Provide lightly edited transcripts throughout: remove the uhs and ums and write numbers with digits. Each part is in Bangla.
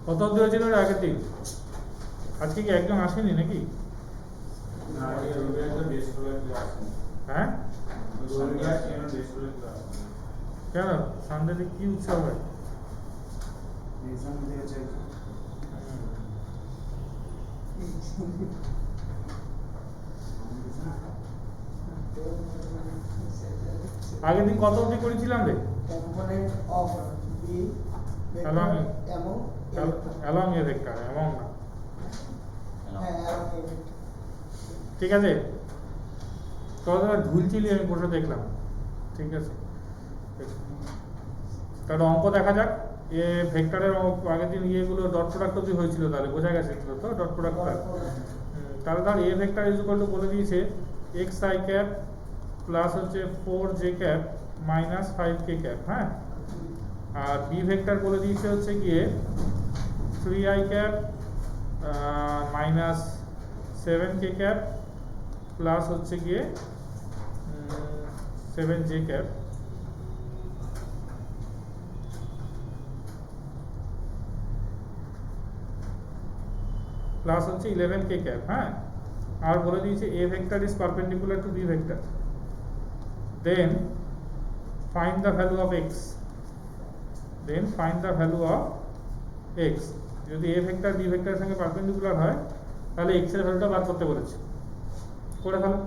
কত অবধি হয়েছিল এর আগের দিন? আজকে কি একজন আসেনি নাকি? হ্যাঁ, কেন সানডেতে কি উৎসব হয়? আগের দিন কত অবধি করেছিলাম রে? অ্যালং এ ভেক্টর, অ্যালং না। ঠিক আছে, তোরা ঝুলছিলি আমি বসে দেখলাম। ঠিক আছে, তাহলে অঙ্ক দেখা যাক। এ ভেক্টরের আগের দিন ইয়েগুলো ডট প্রোডাক্ট অবধি হয়েছিল, তাহলে বোঝা গেছে তো ডট প্রোডাক্ট। তাহলে ধর এ ভেক্টর ইজ ইকুয়াল টু বলে দিয়েছে এক্স আই ক্যাপ প্লাস হচ্ছে 4j cap minus 5k cap. হ্যাঁ, আর বি ভেক্টর বলে দিয়েছে হচ্ছে গিয়ে 3i cap minus 7k cap plus হচ্ছে গিয়ে 7j ক্যাপ প্লাস হচ্ছে 11k ক্যাপ। হ্যাঁ, আর বলে দিয়েছে a vector is perpendicular to b vector, then find the value of x. যদি এ ভেক্টর বি ভেক্টরের সঙ্গে পারপেন্ডিকুলার হয় তাহলে এক্স এর ভ্যালুটা বার করতে বলেছে। করে ফেলো।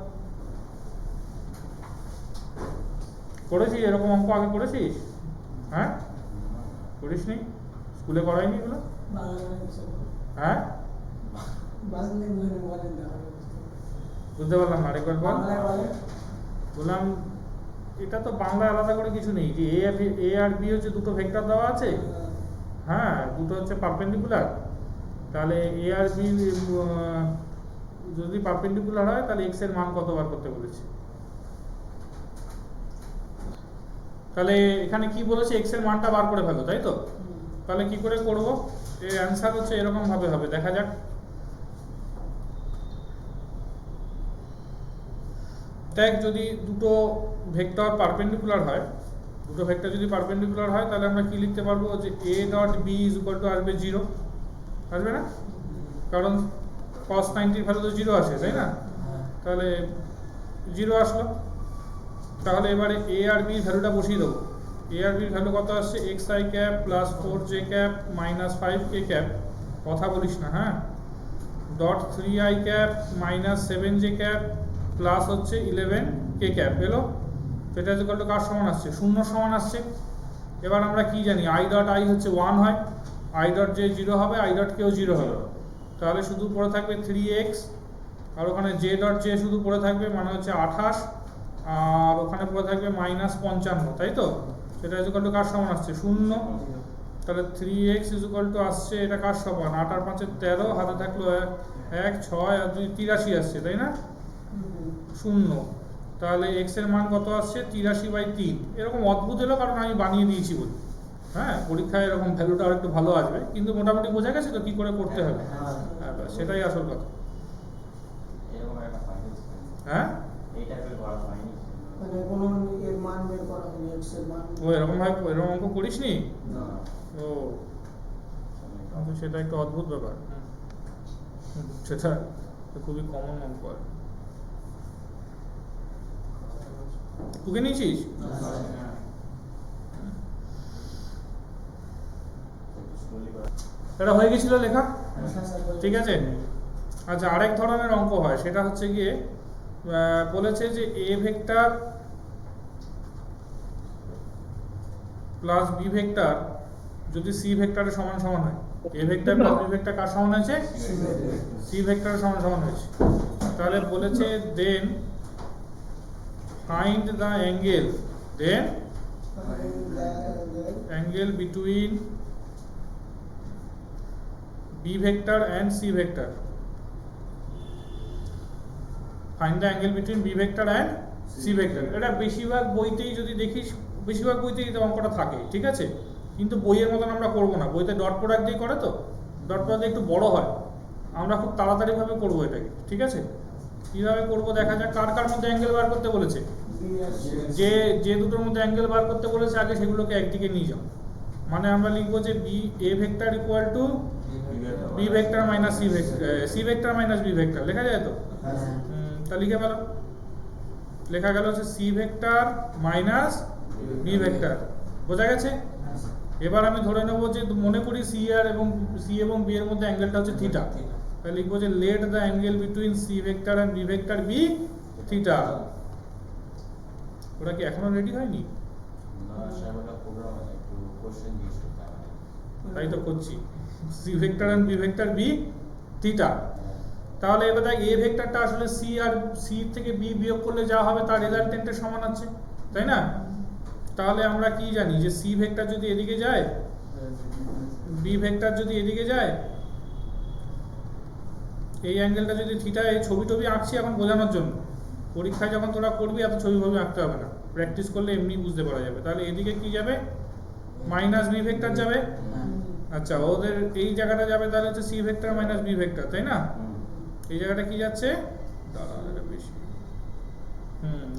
করেছিস এরকম অঙ্ক আগে করেছিস? হ্যাঁ, করিস নি? স্কুলে করাইনি এগুলো? হ্যাঁ, বুঝতে পারলাম না, আরেকবার বল। বললাম এটা তো বাংলায় আলাদা করে কিছু নেই, যে এ আর বি হচ্ছে দুটো ভেক্টর দেওয়া আছে। হ্যাঁ, দুটো হচ্ছে পারপেন্ডিকুলার, তাহলে এ আর বি যদি পারপেন্ডিকুলার হয় তাহলে এক্স এর মান কত বার করতে বলেছে। তাহলে এখানে কি বলেছে, এক্স এর মানটা বার করে ফেলো, তাই তো? তাহলে কি করে করব? এর অ্যান্সার হচ্ছে এরকম ভাবে হবে, দেখা যাক। দেখ, যদি দুটো ভেক্টর পারপেন্ডিকুলার হয়, তাহলে আমরা কি লিখতে পারবো, যে a dot b is equal to আসবে 0, আসবে না? কারণ cos 90 ভ্যালু তো 0 আসে, তাই না? তাহলে 0 আসলো। তাহলে এবারে এ আর বি ভ্যালুটা বসিয়ে দেবো। এ আর বির ভ্যালু কত আসছে, x I cap plus 4j cap minus 5k cap, কথা বলিস না। হ্যাঁ, dot 3i cap minus 7j cap plus হচ্ছে 11k ক্যাপ এলো। সেটা হচ্ছে কত, কার সমান আসছে, 0 সমান আসছে। এবার আমরা কি জানি, আই ডট আই হচ্ছে 1 হয়, আই ডট যে 0 হবে আই ডট কেও 0 হবে, তাহলে শুধু পড়ে থাকবে 3x, আর ওখানে জে ডট জে শুধু পড়ে থাকবে, মানে হচ্ছে 28, আর ওখানে পড়ে থাকবে মাইনাস 55, তাই তো? সেটা ইজ ইকুয়াল টু কার সমান আসছে, 0। তাহলে 3x ইজ ইকুয়াল টু আসছে, এটা কার সমান, 8 আর 5 13, হাতে থাকলো 1 6 আর 2 83 আসছে, তাই না? 0। তাহলে x এর মান কত আসছে, 83/3। এরকম অদ্ভুত এলো কারণ আমি বানিয়ে দিয়েছি বলি। হ্যাঁ, পরীক্ষায় এরকম ভ্যালুটা আর একটু ভালো আসবে, কিন্তু মোটামুটি বোঝা গেছে তো কি করে করতে হবে। হ্যাঁ, সেটাই আসল কথা। হ্যাঁ, ও এরকম ভাবে এরকম অঙ্ক করিসনি? ও, সেটা একটু অদ্ভুত ব্যাপার। সেটা খুবই কমন অঙ্ক আর টুকে নিয়েছিস। এটা হয়ে গেছিল লেখা, ঠিক আছে। আচ্ছা, আরেক ধরনের অঙ্ক হয়, সেটা হচ্ছে গিয়ে বলেছে যে A vector plus B vector যদি সি ভেক্টরের সমান সমান হয়। A vector plus B vector কার সমান হয়েছে, সি ভেক্টরের সমান সমান হয়েছে। তাহলে বলেছে then find the angle between B vector and C vector. Find the angle between B vector and C vector. এটা বেশিরভাগ বইতেই যদি দেখিস, বেশিরভাগ বইতেই এই অঙ্কটা থাকে, ঠিক আছে। কিন্তু বইয়ের মতন আমরা করবো না, বইতে ডট প্রোডাক্ট দিয়ে করে তো, ডট প্রোডাক্ট একটু বড় হয়, আমরা খুব তাড়াতাড়ি ভাবে করবো এটাকে, ঠিক আছে। কিভাবে করবো দেখা যাক। কার কার মধ্যে অ্যাঙ্গেল বার করতে বলেছে, যে দুটোর মধ্যে অ্যাঙ্গেল বার করতে বলেছে আগে সেগুলোকে একদিকে নিয়ে যাও। মানে আমরা লিখবো যে b a vector equal to b vector minus c vector minus b vector লেখা যায় তো? তা লিখে ফেলো। লেখা গেল হচ্ছে c vector minus b vector. বোঝা গেছে? এবার আমি ধরে নেবো যে মনে করি সি এবং বি এর মধ্যে অ্যাঙ্গেলটা হচ্ছে থিটা, তাহলে লিখবো যে let the angle between c vector and b vector be theta. ওটা কি এখনো রেডি হয়নি? তাই তো করছি, c vector and b vector be theta. তাহলে এবার দেখ এ ভেক্টরটা আসলে সি আর সি থেকে বি বিয়োগ করলে যা হবে তার রেজাল্টেন্টের সমান আছে, তাই না? তাহলে আমরা কি জানি যে সি ভেক্টর যদি এদিকে যায়, বি ভেক্টর যদি এদিকে যায়, এই অ্যাঙ্গেলটা যদি থিটা, এই ছবি টবি আঁকছি এখন বোঝানোর জন্য, পরীক্ষায় যখন তোরা করবি এত ছবি ভাবে আঁকতে হবে না, প্র্যাকটিস করলে এমনি বুঝতে পারা যাবে। তাহলে এদিকে কি যাবে? মাইনাস বি ভেক্টর যাবে। আচ্ছা, ওদের এই জায়গাটা যাবে তাহলে হচ্ছে c vector minus b vector, তাই না? এই জায়গাটা কি যাচ্ছে? বেশি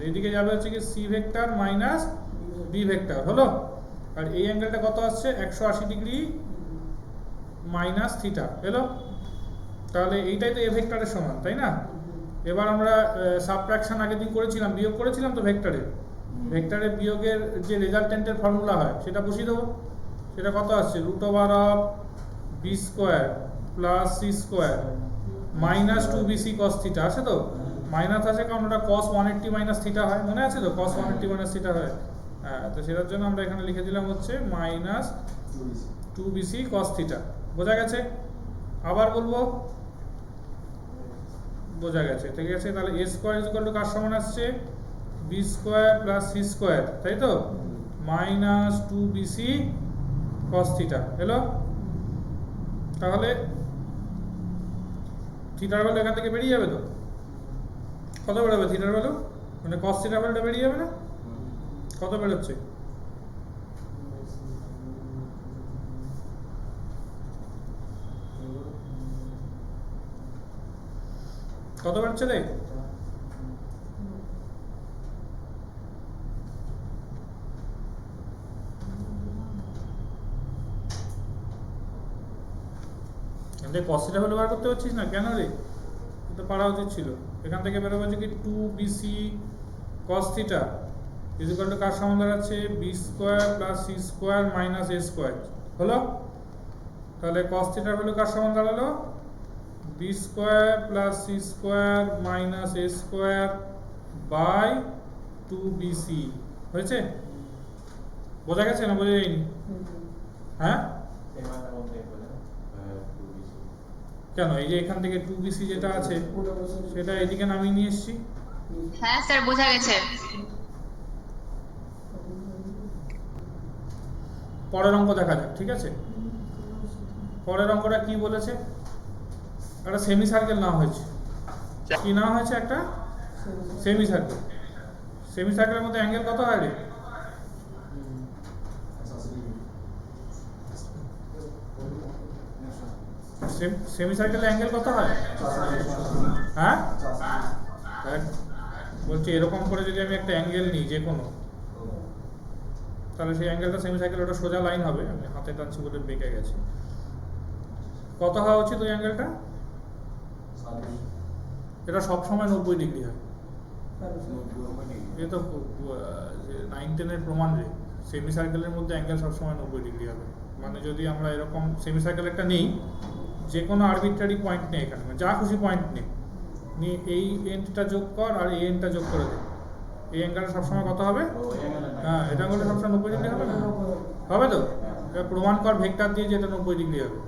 এইদিকে যাবে হচ্ছে কি c vector minus b vector হলো। আর এই অ্যাঙ্গেলটা কত আসছে? 180 ডিগ্রি মাইনাস থিটা এলো। তাহলে এইটাই তো এ ভেক্টরের সমান, তাই না? এবার আমরা সাবট্রাকশন আগের দিন করেছিলাম, বিয়োগ করেছিলাম তো ভেক্টরের বিয়োগের যে রেজাল্টেন্টের ফর্মুলা হয় সেটা বসিয়ে দেবো। সেটা কত আসছে? Root over of b square plus c square minus 2bc cos theta আছে তো? মাইনাস আছে কারণ ওটা cos 180 মাইনাস থিটা হয়, মনে আছে তো? cos 180 মাইনাস থিটা হয়। হ্যাঁ, তো সেটার জন্য আমরা এখানে লিখে দিলাম হচ্ছে মাইনাস 2bc cos থিটা। বোঝা গেছে? আবার বলবো, বোঝা গেছে? ঠিক আছে, তাহলে a স্কোয়ার ইকুয়াল টু কার সমান আসছে? b square plus c square, তাই তো? মাইনাস 2bc cos থিটা হলো। তাহলে থিটার ভ্যালু এখান থেকে বেরিয়ে যাবে তো? কত বেরোবে থিটার ভ্যালু? মানে cos থিটার ভ্যালুটা বেরিয়ে যাবে না? কত বেরোচ্ছে? কত বেরোচ্ছে রে? cos থিটা ভ্যালু বার করতে পারছিস না কেন রে? তো পারা উচিত ছিল। এখান থেকে বেরোবে যে কি 2bc cos theta is equal to কার সমান দাঁড়াচ্ছে? b square plus c square minus a square হলো। তাহলে cos থিটার ভ্যালু কার সমান দাঁড়ালো? b square plus c square minus a square by 2bc হয়েছে? বোঝা গেছে না বোঝা যায়নি? হ্যাঁ, কেন? এই যে এখান থেকে 2bc যেটা আছে সেটা এদিকে নামিয়ে নিয়ে এসেছি। হ্যাঁ স্যার, বোঝা গেছে। পরের অঙ্ক দেখা যাক, ঠিক আছে? পরের অঙ্কটা কি বলেছে? একটা সেমি সার্কেল না হয়েছে। কি না হয়েছে? একটা সেমি সার্কেল। সেমি সার্কেলের মধ্যে অ্যাঙ্গেল কত হয় রে? সেমি সার্কেলের অ্যাঙ্গেল কত হয়? হ্যাঁ, বলছি এরকম করে যদি আমি একটা অ্যাঙ্গেল নিই যে কোনো, তাহলে সেই অ্যাঙ্গেলটা সেমি সার্কেল, ওটা সোজা লাইন হবে। আমি হাতে টানছি বলে বেঁকে গেছে। কত হওয়া উচিত ওই অ্যাঙ্গেলটা? এটা সবসময় 90 ডিগ্রি হয়। এ তো 9-10 প্রমাণ রে। সেমি সার্কেলের মধ্যে অ্যাঙ্গেল সবসময় 90 ডিগ্রি হবে। মানে যদি আমরা এরকম সেমি সার্কেল একটা নেই, যে কোনো আরবিট্রারি পয়েন্ট নেই এখানে, যা খুশি পয়েন্ট নেই, নিয়ে এই এন্ডটা যোগ কর আর এই এন্ডটা যোগ করে দে, এই অ্যাঙ্গেলটা সবসময় কত হবে? হ্যাঁ, এটা হলে সবসময় 90 ডিগ্রি হবে না? হবে তো? প্রমাণ কর ভেক্টর দিয়ে যে এটা 90 ডিগ্রি হবে।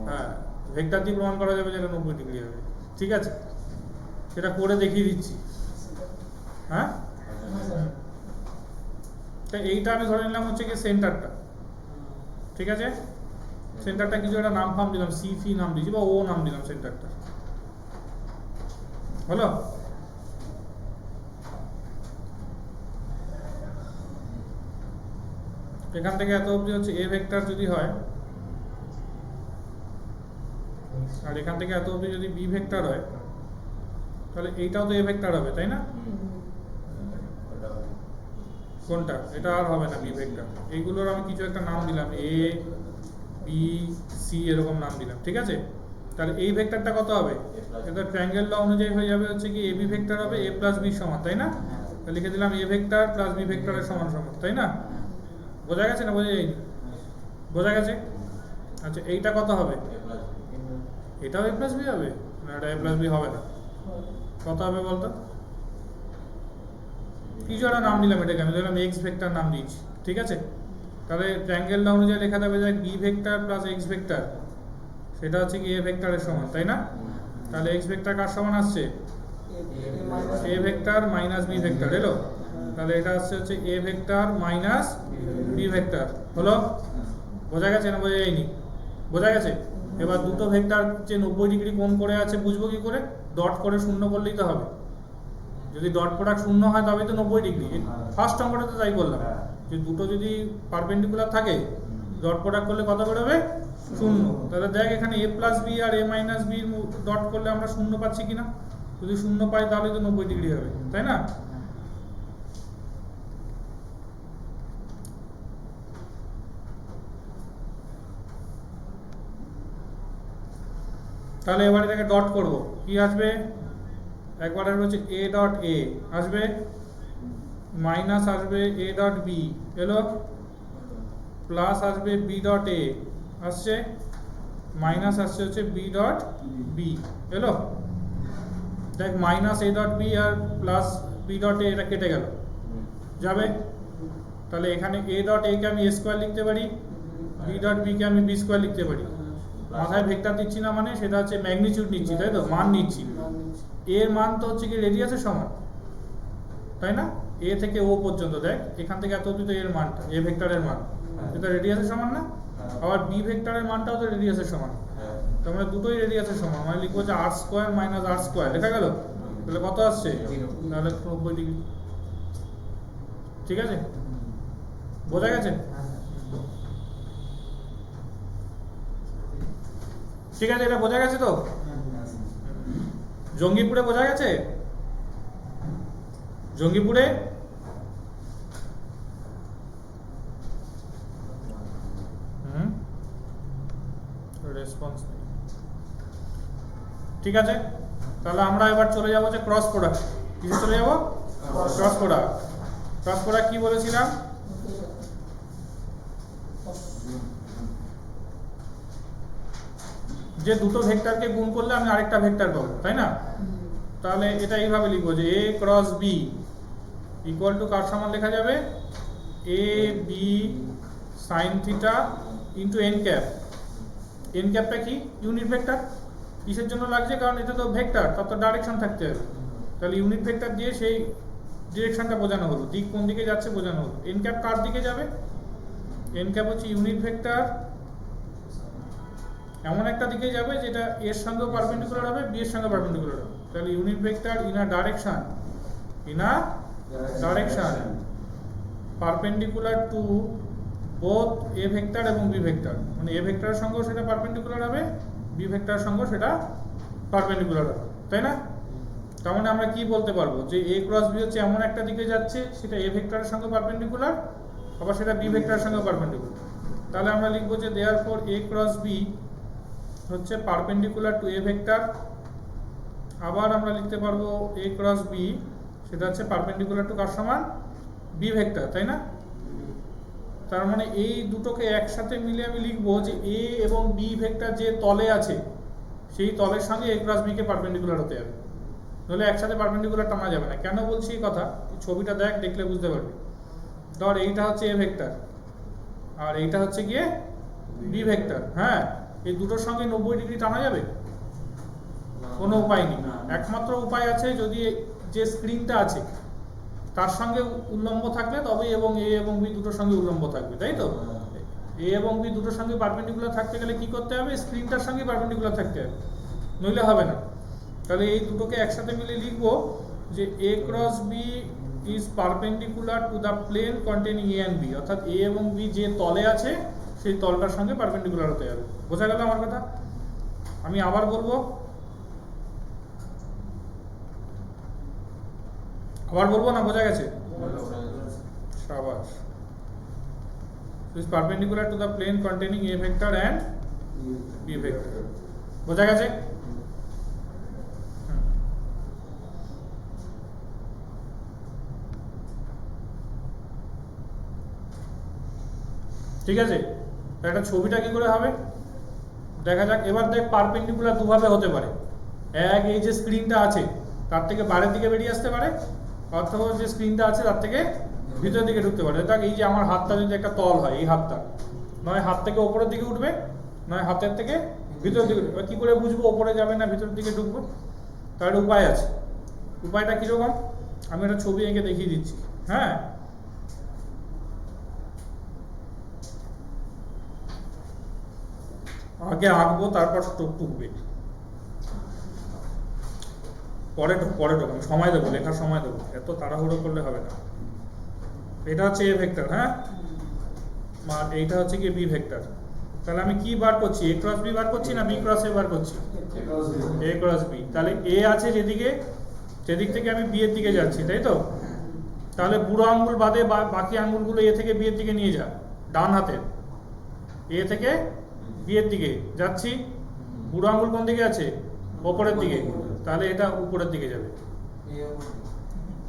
হ্যাঁ, ভেক্টর দিয়ে প্রমাণ করা যাবে যে এটা 90 ডিগ্রি হবে। ঠিক আছে, সেটা করে দেখিয়ে দিচ্ছি। হ্যাঁ, তো এইটা আমি ধরে নিলাম হচ্ছে কি সেন্টারটা। ঠিক আছে, সেন্টারটা কিছু একটা নাম ফাম দিলাম, সি ফি নাম দিয়েছি বা ও নাম দিলাম সেন্টারটা হলো। এখান থেকে এত অবধি হচ্ছে এ ভেক্টর যদি হয়, আর এখান থেকে এত অবধি যদি বি ভেক্টর হয়, তাহলে এইটাও তো এ ভেক্টর হবে, তাই না? কোনটা? এটা আর হবে না বি ভেক্টর। এইগুলোর আমি কিছু একটা নাম দিলাম, এ বি সি এরকম নাম দিলাম, ঠিক আছে? তাহলে এই ভেক্টরটা কত হবে? এটা ট্রায়াঙ্গেল ল অনুযায়ী হয়ে যাবে হচ্ছে কি এ বি ভেক্টর হবে এ প্লাস বি সমান, তাই না? তাহলে লিখে দিলাম এ ভেক্টর প্লাস বি ভেক্টরের সমান সমান, তাই না? বোঝা গেছে না বোঝা যায়নি? বোঝা গেছে? আচ্ছা এইটা কত হবে? এটাও এ প্লাস বি হবে না? এটা এ প্লাস বি হবে না, কত হবে বলতো? কিছু একটা নাম দিলাম, এটাকে আমি ধরলাম এক্স ভেক্টর নাম দিয়েছি, ঠিক আছে? তাহলে ট্রায়াঙ্গেল ল অনুযায়ী লেখা যাবে যে b vector plus x vector সেটা হচ্ছে কি এ ভেক্টরের সমান, তাই না? তাহলে এক্স ভেক্টর কার সমান আসছে? A vector minus b vector এলো। তাহলে এটা আসছে হচ্ছে a vector minus b vector হলো। বোঝা গেছে না বোঝা যায়নি? বোঝা গেছে? এবার দুটো ভেক্টর যে 90 ডিগ্রি কোণ করে আছে বুঝবো কি করে? ডট করে শূন্য করলেই তো হবে। যদি ডট প্রোডাক্ট শূন্য হয় তবে তো 90 ডিগ্রি। ফার্স্ট অঙ্কটা তো তাই বললাম, যে দুটো যদি পারপেন্ডিকুলার থাকে ডট প্রোডাক্ট করলে কত বেরোবে? শূন্য। তাহলে দেখ এখানে এ প্লাস বি আর এ মাইনাস বি ডট করলে আমরা শূন্য পাচ্ছি কিনা? যদি শূন্য পাই তাহলে তো 90 ডিগ্রি হবে, তাই না? তাহলে এবার এটাকে ডট করব, কি আসবে? একবার আসবে হচ্ছে এ ডট এ আসবে, মাইনাস আসবে এ ডট বি এলো, প্লাস আসবে বি ডট এ আসছে, মাইনাস আসছে হচ্ছে বি ডট বি এলো। দেখ মাইনাস এ ডট বি আর প্লাস বি ডট এ এটা কেটে গেল, যাবে। তাহলে এখানে এ ডট এ কে আমি এ স্কোয়ার লিখতে পারি, বি ডট বি কে আমি বি স্কোয়ার লিখতে পারি। মাথায় ভেক্টর দিচ্ছি না মানে সেটা হচ্ছে ম্যাগনিটিউড নিচ্ছি, তাই তো? মান নিচ্ছি। এর মান তো হচ্ছে কি রেডিয়াসের সমান, তাই না? এ থেকে ও পর্যন্ত, দেখ এখান থেকে এত অবধি তো এর মানটা, এ ভেক্টরের মান এটা রেডিয়াসের সমান না? আবার বি ভেক্টরের মানটাও তো রেডিয়াসের সমান, তার মানে দুটোই রেডিয়াসের সমান। মানে লিখবো যে আর স্কোয়ার মাইনাস আর স্কোয়ার, লেখা গেল। তাহলে কত আসছে? তাহলে 90 ডিগ্রি, ঠিক আছে? বোঝা গেছে? ঠিক আছে, এটা বোঝা গেছে তো? জঙ্গিপুরে বোঝা গেছে? জঙ্গিপুরে রেসপন্স নেই, ঠিক আছে? তাহলে আমরা এবার চলে যাব যে ক্রস প্রোডাক্ট। কিসে চলে যাব? Cross product. ক্রস প্রোডাক্ট কি বলেছিলাম? যে দুটো ভেক্টরকে গুণ করলে আমি আরেকটা ভেক্টর পাবো, তাই না? তাহলে এটা এইভাবে লিখবো যে A cross B equal to কার সমান লেখা যাবে? A B sine theta into N cap. N ক্যাপটা কি? Unit vector. কিসের জন্য লাগছে? কারণ এটা তো ভেক্টর, তার তো ডাইরেকশন থাকতে হবে। তাহলে ইউনিট ভেক্টর দিয়ে সেই ডিরেকশনটা বোঝানো হলো, দিক কোন দিকে যাচ্ছে বোঝানো হলো। এন ক্যাপ কার দিকে যাবে? এন ক্যাপ হচ্ছে ইউনিট ভেক্টর এমন একটা দিকে যাবে যেটা এর সঙ্গে পারপেন্ডিকুলার হবে, বি এর সঙ্গে পারপেন্ডিকুলার হবে। তাহলে unit vector in a direction perpendicular to both A vector এবং বি ভেক্টর। মানে এ ভেক্টরের সঙ্গেও সেটা পারপেন্ডিকুলার হবে, বি ভেক্টরের সঙ্গেও সেটা পারপেন্ডিকুলার হবে, তাই না? তার মানে আমরা কি বলতে পারবো যে এ ক্রস বি হচ্ছে এমন একটা দিকে যাচ্ছে সেটা এ ভেক্টরের সঙ্গে পারপেন্ডিকুলার, আবার সেটা বি ভেক্টরের সঙ্গে পারপেন্ডিকুলার। তাহলে আমরা লিখবো যে দেয়ারফর এ ক্রস বি হচ্ছে পারপেন্ডিকুলার টু এ ভেক্টর। আবার আমরা লিখতে পারবো এ ক্রস বি সেটা হচ্ছে পারপেন্ডিকুলার টু কার সমান? বি ভেক্টর, তাই না? তার মানে এই দুটোকে একসাথে মিলে আমি লিখবো যে এ এবং বি ভেক্টর যে তলে আছে সেই তলের সঙ্গে এ ক্রস বি কে পারপেন্ডিকুলার হতে হবে, তাহলে একসাথে পারপেন্ডিকুলার টানা যাবে না। কেন বলছি এই কথা? ছবিটা দেখ, দেখলে বুঝতে পারবি। ধর এইটা হচ্ছে এ ভেক্টর আর এইটা হচ্ছে গিয়ে বি ভেক্টর। হ্যাঁ, এই দুটোর সঙ্গে 90 ডিগ্রি টানা যাবে? কোনো উপায় নেই। একমাত্র উপায় আছে যদি যে স্ক্রিনটা আছে তার সঙ্গে উল্লম্ব থাকলে তবে এবং এ এবং বি দুটোর সঙ্গে উল্লম্ব থাকবে, তাই তো? এ এবং বি দুটোর সঙ্গে পারপেন্ডিকুলার থাকতে গেলে কি করতে হবে? স্ক্রিনটার সঙ্গে পারপেন্ডিকুলার থাকতে হবে, নইলে হবে না। তাহলে এই দুটোকে একসাথে মিলে লিখবো যে A cross B is perpendicular to the plane containing A and B, অর্থাৎ এ এবং বি যে তলে আছে সেই তলটার সঙ্গে পারপেন্ডিকুলার হতে হবে। বোঝা গেল আমার কথা? আমি আবার বলবো, আবার বলবো না? বোঝা গেছে? সাবাস is perpendicular to the plane containing a vector and b vector বোঝা গেছে ঠিক আছে একটা ছবিটা কি করে হবে দেখা যাক এবার দেখ পারপেন্ডিকুলার দুভাবে হতে পারে এক এই যে স্ক্রিনটা আছে তার থেকে বাইরের দিকে বেরিয়ে আসতে পারে অথবা যে স্ক্রিনটা আছে তার থেকে ভিতরের দিকে ঢুকতে পারে দেখ এই যে আমার হাতটা যদি একটা তল হয় এই হাতটা নয় হাত থেকে উপরের দিকে উঠবে নয় হাতের থেকে ভিতরের দিকে উঠবে কি করে বুঝবো উপরে যাবে না ভিতরের দিকে ঢুকবে তার উপায় আছে উপায়টা কিরকম আমি একটা ছবি এঁকে দেখিয়ে দিচ্ছি হ্যাঁ আগে আঁকবো তারপর টুকবে পরে ঢোকাবো সময় দেবো লেখার সময় দেবো এত তাড়াহুড়ো করলে হবে না এটা হচ্ছে এ ভেক্টর হ্যাঁ আর এইটা হচ্ছে কি বি ভেক্টর তাহলে আমি কি বার করছি এ ক্রস বি বার করছি না বি ক্রস এ বার করছি এ ক্রস বি তাহলে এ আছে যেদিকে যেদিক থেকে আমি বি এর দিকে যাচ্ছি তাই তো তাহলে বুড়ো আঙ্গুল বাদে বাকি আঙ্গুলগুলো এ থেকে বি এর দিকে নিয়ে যা ডান হাতের এ থেকে বি এর দিকে যাচ্ছি বুড়ো আঙ্গুল কোন দিকে আছে উপরের দিকে তাহলে এটা উপরের দিকে যাবে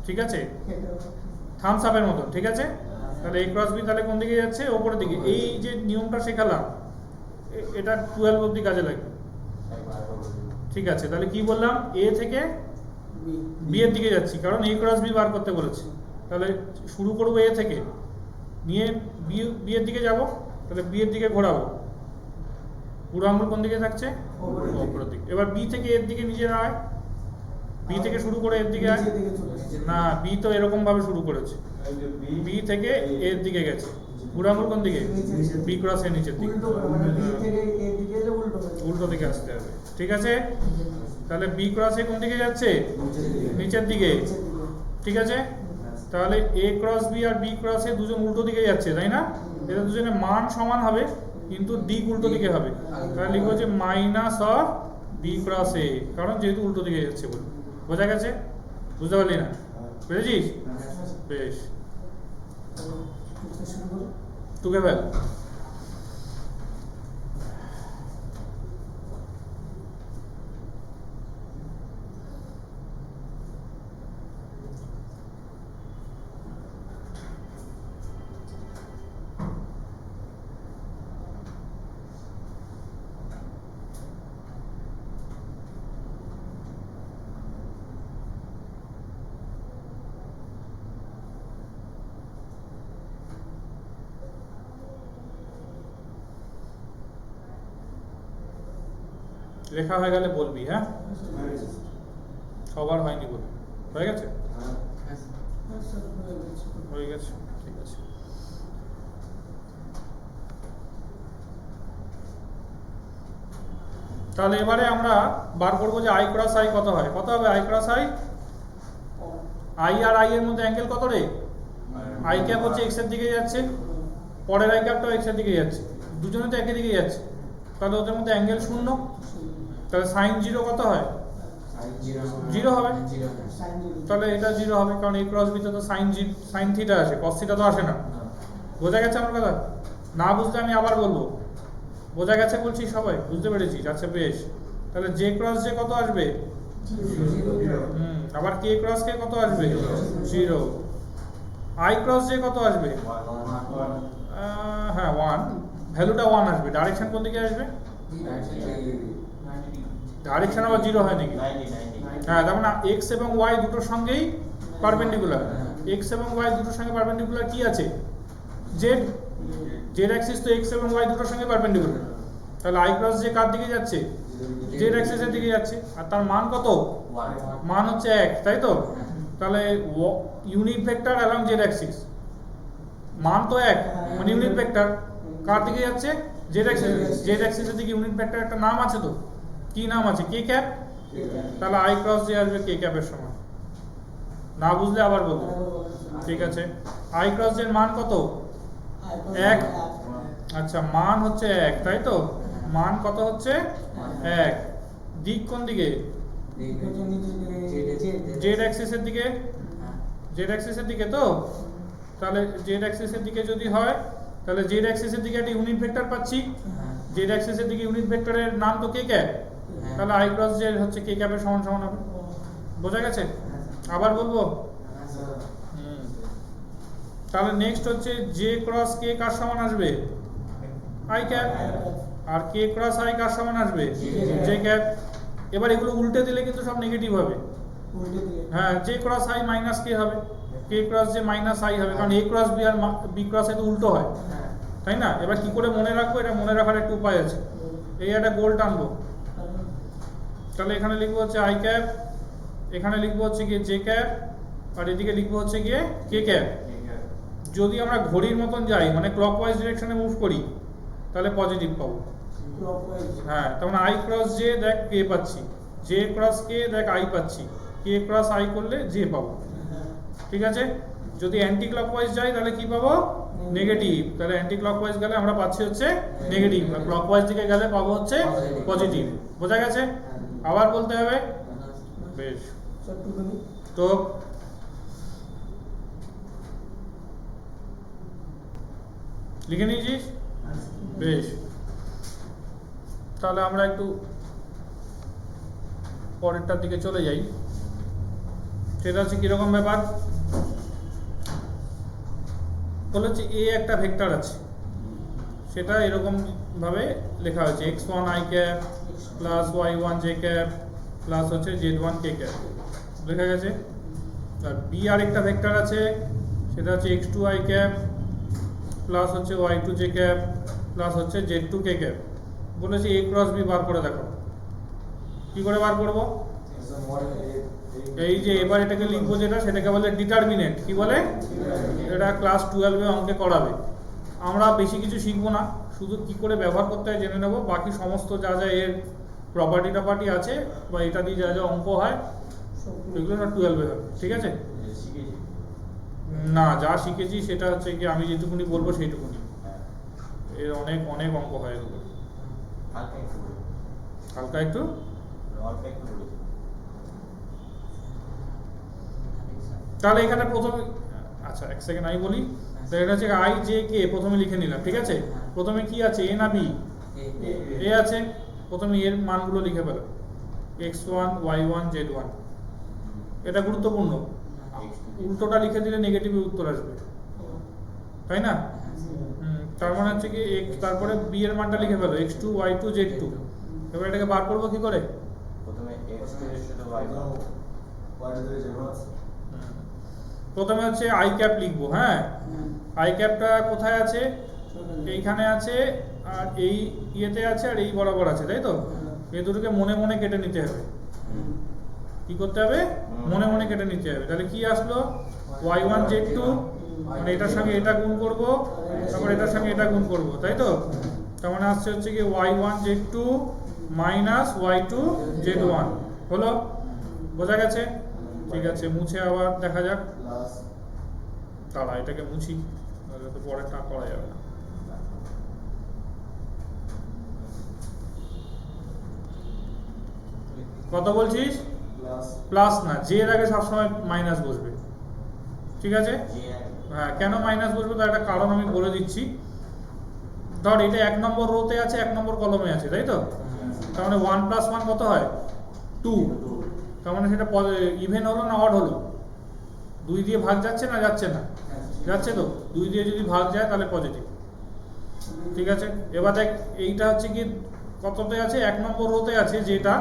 ঠিক আছে থামস আপের মতো ঠিক আছে তাহলে এ ক্রস বি তাহলে কোন দিকে যাচ্ছে উপরের দিকে এই যে নিয়মটা শেখালাম এটা 12 অবধি কাজে লাগবে ঠিক আছে তাহলে কি বললাম এ থেকে বি এর দিকে যাচ্ছি কারণ এ ক্রস বি বার করতে বলেছি তাহলে শুরু করবো এ থেকে নিয়ে বি এর দিকে যাব তাহলে বি এর দিকে ঘোরাবো বুড়ো আঙুল কোন দিকে থাকছে উপরের দিকে এবার বি থেকে এর দিকে নিচে আয় বি থেকে শুরু করে এর দিকে আয় না বি তো এরকম ভাবে শুরু করেছে বি থেকে এর দিকে গেছে বুড়ো আঙুল কোন দিকে বি ক্রস এর নিচের দিকে উল্টো দিকে আসতে হবে ঠিক আছে তাহলে বি ক্রস এ কোন দিকে যাচ্ছে নিচের দিকে ঠিক আছে তাহলে এ ক্রস বি আর বি ক্রস এ দুজন উল্টো দিকে যাচ্ছে তাই না এদের দুজনের মান সমান হবে কিন্তু দিক উল্টো দিকে হবে তাহলে লিখবো যে মাইনাস অফ বি ক্রস এ কারণ যেহেতু উল্টো দিকে যাচ্ছে বলে বোঝা গেছে বুঝতে পারলি না বুঝেছিস বেশ টুকে ফেল লেখা হয়ে গেলে বলবি হ্যাঁ সবার হয়নি বলবি হয়ে গেছে হয়ে গেছে ঠিক আছে তাহলে এবারে আমরা বার করবো যে আই ক্রস আই কত হয় কত হবে আই ক্রস আই আই আর আই এর মধ্যে অ্যাঙ্গেল কত রে আই ক্যাপ হচ্ছে এক্স এর দিকে যাচ্ছে পরের আই ক্যাপটাও এক্স এর দিকে যাচ্ছে দুজনে তো একই দিকে যাচ্ছে তাহলে ওদের মধ্যে অ্যাঙ্গেল শূন্য তাহলে সাইন জিরো কত হয় জিরো হবে তাহলে এটা জিরো হবে কারণ এই ক্রস বিতে তো সাইন থিটা আছে কস থিটা তো আসে না বোঝা গেছে আমার কথা না বুঝলে আমি আবার বলবো বোঝা গেছে বলছি সবাই বুঝতে পেরেছিস আচ্ছা বেশ তাহলে জে ক্রস জে কত আসবে আবার কে ক্রস কে কত আসবে জিরো আই ক্রস জে কত আসবে হ্যাঁ 1 ভ্যালুটা 1 আসবে ডাইরেকশন কোন দিকে আসবে ডাইরেকশন আবার জিরো হয় নাকি হ্যাঁ তার মানে এক্স এবং ওয়াই দুটোর সঙ্গেই পারপেন্ডিকুলার এক্স এবং ওয়াই দুটোর সঙ্গে পারপেন্ডিকুলার কি আছে জেড জেড অ্যাক্সিস তো এক্স এবং ওয়াই দুটোর সঙ্গে পারপেন্ডিকুলার তাহলে আই ক্রস জে কার দিকে যাচ্ছে জেড অ্যাক্সিসের দিকে যাচ্ছে আর তার মান কত মান হচ্ছে 1 তাই তো তাহলে unit vector along Z Axis মান তো 1 মানে ইউনিট ভেক্টর কার দিকে যাচ্ছে জেড অ্যাক্সিসের দিকে ইউনিট ভেক্টর একটা নাম আছে তো কি নাম আছে কে ক্যাপ তাহলে আই ক্রস জে আসবে কে ক্যাপের সমান না বুঝলে আবার বলবো ঠিক আছে আই ক্রস জে এর মান কত 1 আচ্ছা মান হচ্ছে 1 তাই তো মান কত হচ্ছে 1 দিক কোন দিকে জেড অ্যাক্সিসের দিকে তো তাহলে জেড অ্যাক্সিসের দিকে যদি হয় তাহলে জেড অ্যাক্সিসের দিকে একটা ইউনিট ভেক্টর পাচ্ছি, জেড অ্যাক্সিসের দিকে ইউনিট ভেক্টরের নাম তো কে ক্যাপ, তাহলে আই ক্রস জেড হচ্ছে কে ক্যাপের সমান সমান হবে। বোঝা গেছে? আবার বলবো? তাহলে নেক্সট হচ্ছে জে ক্রস কে কার সমান আসবে? I cap. আর কে ক্রস আই কার সমান আসবে? J cap. এবার এগুলো উল্টে দিলে কিন্তু সব নেগেটিভ হবে। হ্যাঁ, J cross I minus K হবে, K cross J minus I হবে, কারণ এ ক্রস বি আর বি ক্রস এ তো উল্টো হয়, তাই না? এবার কি করে মনে রাখবো? এটা মনে রাখার একটু উপায় আছে, এই একটা গোল টানবো। তাহলে এখানে লিখবো হচ্ছে আই ক্যাপ, এখানে লিখবো হচ্ছে গিয়ে জে ক্যাপ, আর এদিকে লিখবো হচ্ছে গিয়ে কে ক্যাপ। যদি আমরা ঘড়ির মতন যাই, মানে ক্লকওয়াইজ ডিরেকশনে মুভ করি, তাহলে পজিটিভ পাবো। হ্যাঁ, তার মানে আই ক্রস জে দেখ কে পাচ্ছি, জে ক্রস কে দেখ আই পাচ্ছি, কে ক্রস আই করলে জে পাবো। ঠিক আছে? যদি অ্যান্টি ক্লকওয়াইজ যাই তাহলে কি পাবো? নেগেটিভ। তাহলে অ্যান্টি ক্লকওয়াইজ গেলে আমরা পাচ্ছি হচ্ছে নেগেটিভ, আর ক্লকওয়াইজ দিকে গেলে পাবো হচ্ছে পজিটিভ। বোঝা গেছে? আবার বলতে হবে? বেশ। তো লিখে নিয়েছিস? বেশ, তাহলে আমরা একটু পরেরটার দিকে চলে যাই। সেটা হচ্ছে কিরকম ব্যাপার? বলে হচ্ছে এ একটা ভেক্টর আছে, সেটা এরকম ভাবে লেখা হয়েছে x1 i cap plus y1 j cap plus হচ্ছে z1 k ক্যাপ, লেখা গেছে। আর বি আর একটা ভেক্টর আছে, সেটা হচ্ছে x2 i ক্যাপ প্লাস হচ্ছে y2 j ক্যাপ প্লাস হচ্ছে z2 k ক্যাপ। বলেছে a ক্রস বি বার করে দেখো। কি করে বার করব? এই যে এবার এটাকে লিখবো যেটা, সেটাকে বলে ডিটারমিনেন্ট। কি বলে? এটা ক্লাস 12 এ অঙ্কে করাবে। আমরা বেশি কিছু শিখবো না, শুধু কি করে ব্যবহার করতে হয় জেনে নেব। বাকি সমস্ত যা যা এর প্রপার্টি আছে বা এটা দিয়ে যা যা অঙ্ক হয় এগুলো না 12 এ হবে। ঠিক আছে? না, যা শিখেছি সেটা হচ্ছে কি আমি যেটুকুনি বলবো সেইটুকুনি, এর অনেক অনেক অঙ্ক হয় এগুলো। হালকা একটু তাহলে এখানে প্রথমে, আচ্ছা এক সেকেন্ড আমি বলি। তো এটা হচ্ছে আই জে কে প্রথমে লিখে নিলাম। ঠিক আছে? প্রথমে কি আছে? এ না বি? এ আছে। প্রথমে এর মানগুলো লিখে ফেলো, x1 y1 z1। এটা গুরুত্বপূর্ণ, উল্টোটা লিখে দিলে নেগেটিভ উত্তর আসবে, তাই না? তার মানে হচ্ছে কি তারপরে বি এর মানটা লিখে ফেলো, x2 y2 z2। এবার এটাকে বার করবো কি করে? প্রথমে হচ্ছে আই ক্যাপ লিখবো। হ্যাঁ, আই ক্যাপটা কোথায় আছে? এইখানে আছে, আর এই ইয়েতে আছে, আর এই বরাবর আছে, তাই তো? এই দুটোকে মনে মনে কেটে নিতে হবে। কি করতে হবে? মনে মনে কেটে নিতে হবে। তাহলে কি আসলো? y1 z2, মানে এটার সঙ্গে এটা গুণ করব, তারপর এটার সঙ্গে এটা গুণ করব, তাই তো? তার মানে আসছে হচ্ছে কি y1 z2 minus y2 z1 হলো। বোঝা গেছে? ঠিক আছে, মুছে আবার দেখা যাক। তারা এটাকে মুছি, তাহলে তো পরেরটা করা যাবে না। কত বলছিস? প্লাস না, জে এর আগে সবসময় মাইনাস বসবে। ঠিক আছে? হ্যাঁ, কেন মাইনাস বসবে তার একটা কারণ আমি বলে দিচ্ছি। ধর এটা 1 নম্বর রোতে আছে, 1 নম্বর কলমে আছে, তাই তো? তার মানে 1 + 1 কত হয়? 2। তার মানে সেটা ইভেন হলো না অড হলো? 2 দিয়ে ভাগ যাচ্ছে না যাচ্ছে না? যাচ্ছে তো। 2 দিয়ে যদি ভাগ যায় তাহলে পজিটিভ। ঠিক আছে? এবার দেখ, এইটা হচ্ছে কি কততে আছে? 1 নম্বর রোতে আছে যেটা,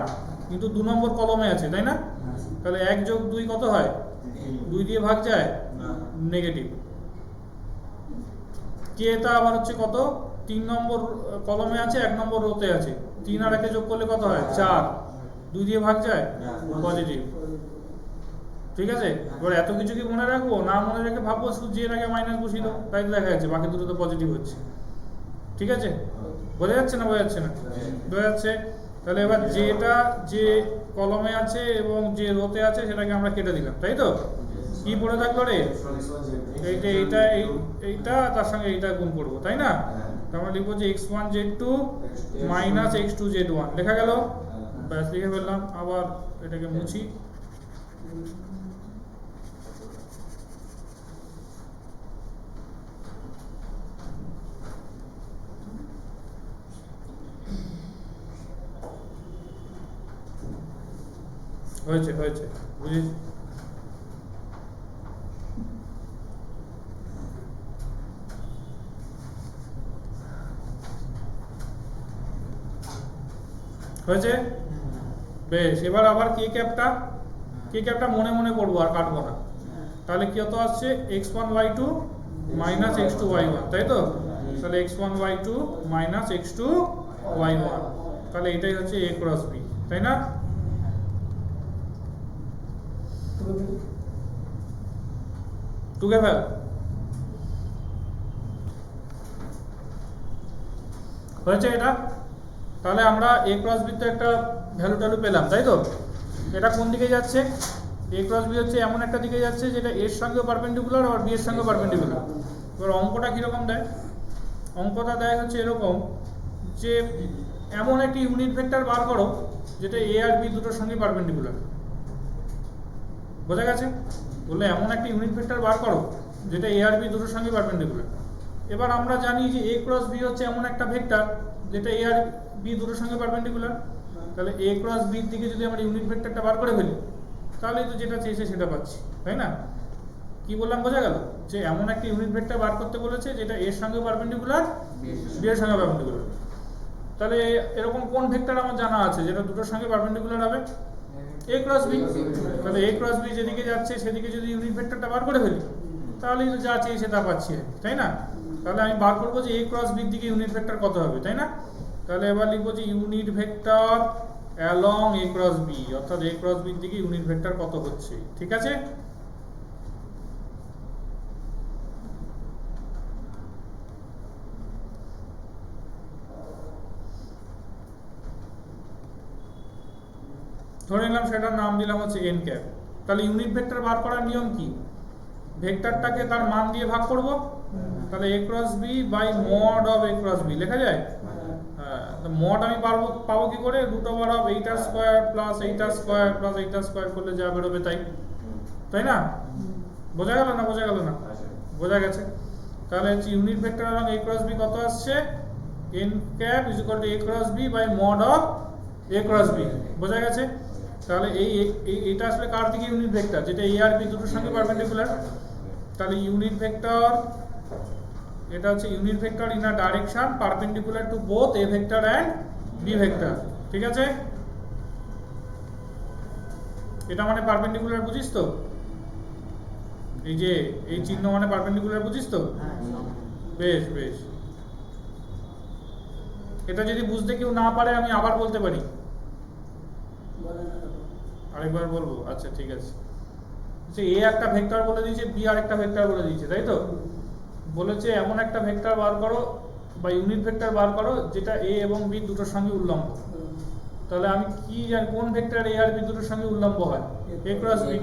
কিন্তু 2 নম্বর কলমে আছে, তাই না? তাহলে 1 + 2 কত হয়? 2 দিয়ে ভাগ যায়? নেগেটিভ। কে টা আবার হচ্ছে কত? 3 নম্বর কলমে আছে, 1 নম্বর রোতে আছে। 3 আর 1 যোগ করলে কত হয়? 4। 2 দিয়ে ভাগ যায়? পজিটিভ। ঠিক আছে? এবার এত কিছু কি মনে রাখবো? না মনে রেখে ভাববো শুধু জে এর আগে মাইনাস বসিয়ে দাও, তাই তো দেখা যাচ্ছে বাকি দুটো তো পজিটিভ হচ্ছে। ঠিক আছে? বোঝা যাচ্ছে না? বোঝা যাচ্ছে না? বোঝা যাচ্ছে। তাহলে এবার যেটা যে কলমে আছে এবং যে রোতে আছে সেটাকে আমরা কেটে দিলাম, তাই তো? কি পড়ে থাকলো রে? এইটা তার সঙ্গে এইটা গুণ করবো, তাই না? তার মানে লিখবো যে x1 z2 minus x2 z1 লেখা গেল। ব্যাস, লিখে ফেললাম। আবার এটাকে মুছি। হয়েছে হয়েছে বুঝেছি। হয়েছে বেশ। এবার আবার কে ক্যাপটা মনে মনে করবো, আর কাটবো না। তাহলে কত আসছে, x1y2 মাইনাস x2y1, তাই তো? তাহলে x1y2 মাইনাস x2y1, তাহলে এটাই হচ্ছে a ক্রস b, তাই না? টুকে ফেল। হয়েছে এটা? তাহলে আমরা a ক্রস b তে একটা ভ্যালু ট্যালু পেলাম, তাই তো? এটা কোন দিকে যাচ্ছে? a ক্রস b হচ্ছে এমন একটা দিকে যাচ্ছে যেটা a এর সঙ্গে পারপেন্ডিকুলার আর b এর সঙ্গে পারপেন্ডিকুলার। এবার অঙ্কটা কিরকম দেয়? অঙ্কটা দেয় হচ্ছে এরকম যে এমন একটি ইউনিট ভেক্টর বার করো যেটা a আর b দুটোর সঙ্গে পারপেন্ডিকুলার। বোঝা গেছে? বললে এমন একটা ইউনিট ভেক্টর বার করো যেটা a আর b দুটোর সঙ্গে পারপেন্ডিকুলার। এবার আমরা জানি যে a ক্রস b হচ্ছে এমন একটা ভেক্টর যেটা a আর b দুটোর সঙ্গে পারপেন্ডিকুলার। তাহলে a ক্রস b এর দিকে যদি আমরা ইউনিট ভেক্টরটা বার করে ফেলি, তাহলেই তো যেটা চেয়েছে সেটা পাচ্ছি, তাই না? কি বললাম বোঝা গেল? যে এমন একটা ইউনিট ভেক্টর বার করতে বলেছে যেটা এর সঙ্গে পারপেন্ডিকুলার, বি এর সঙ্গে পারপেন্ডিকুলার। তাহলে এরকম কোন ভেক্টর আমার জানা আছে যেটা দুটোর সঙ্গে পারপেন্ডিকুলার হবে? a cross b। তাহলে a ক্রস b যেদিকে যাচ্ছে সেদিকে যদি ইউনিট ভেক্টরটা বার করে ফেলি, তাহলেই তো যা চেয়েছে তা পাচ্ছি, তাই না? তাহলে আমি বার করবো যে a ক্রস b এর দিকে ইউনিট ভেক্টর কত হবে, তাই না? তাহলে এবার লিখবো যে unit vector along a cross b, অর্থাৎ a ক্রস b এর দিকে ইউনিট ভেক্টর কত হচ্ছে, ঠিক আছে? ধরে নিলাম সেটার নাম দিলাম হচ্ছে n ক্যাপ। তাহলে ইউনিট ভেক্টর বার করার নিয়ম কি? ভেক্টরটাকে তার মান দিয়ে ভাগ করব। তাহলে a cross b by mod of a cross b লেখা যায়। হ্যাঁ, তো মড আমি পাবো কি করে? Root over of 8r square plus 8r square plus 8r square করলে যা বেরোবে তাই, তাই না? বোঝা গেল না? বোঝা গেল না? বোঝা গেছে। তাহলে হচ্ছে ইউনিট ভেক্টর এবং a ক্রস b কত আসছে? n cap is equal to a cross b by mod of a cross b। বোঝা গেছে? তাহলে এইটা আসলে কার দিকে ইউনিট ভেক্টর যেটা a আর b দুটোর সঙ্গে পারপেন্ডিকুলার। তাহলে ইউনিট ভেক্টর, এটা হচ্ছে unit vector in a direction perpendicular to both a vector and b vector, ঠিক আছে? এটা মানে পারপেন্ডিকুলার, বুঝিস তো? এই যে এই চিহ্ন মানে পারপেন্ডিকুলার, বুঝিস তো? বেশ বেশ। এটা যদি বুঝতে কেউ না পারে আমি আবার বলতে পারি, আরেকবার বলবো? আচ্ছা ঠিক আছে। যে এ একটা ভেক্টর বলে দিয়েছে, বি আর একটা ভেক্টর বলে দিয়েছে, তাই তো? বলেছে এমন একটা ভেক্টর বার করো বা ইউনিট ভেক্টর বার করো যেটা এ এবং বি দুটোর সঙ্গে উল্লম্ব। তাহলে আমি কি জানি কোন ভেক্টর এ আর বি দুটোর সঙ্গে উল্লম্ব হয়? এ ক্রস বি।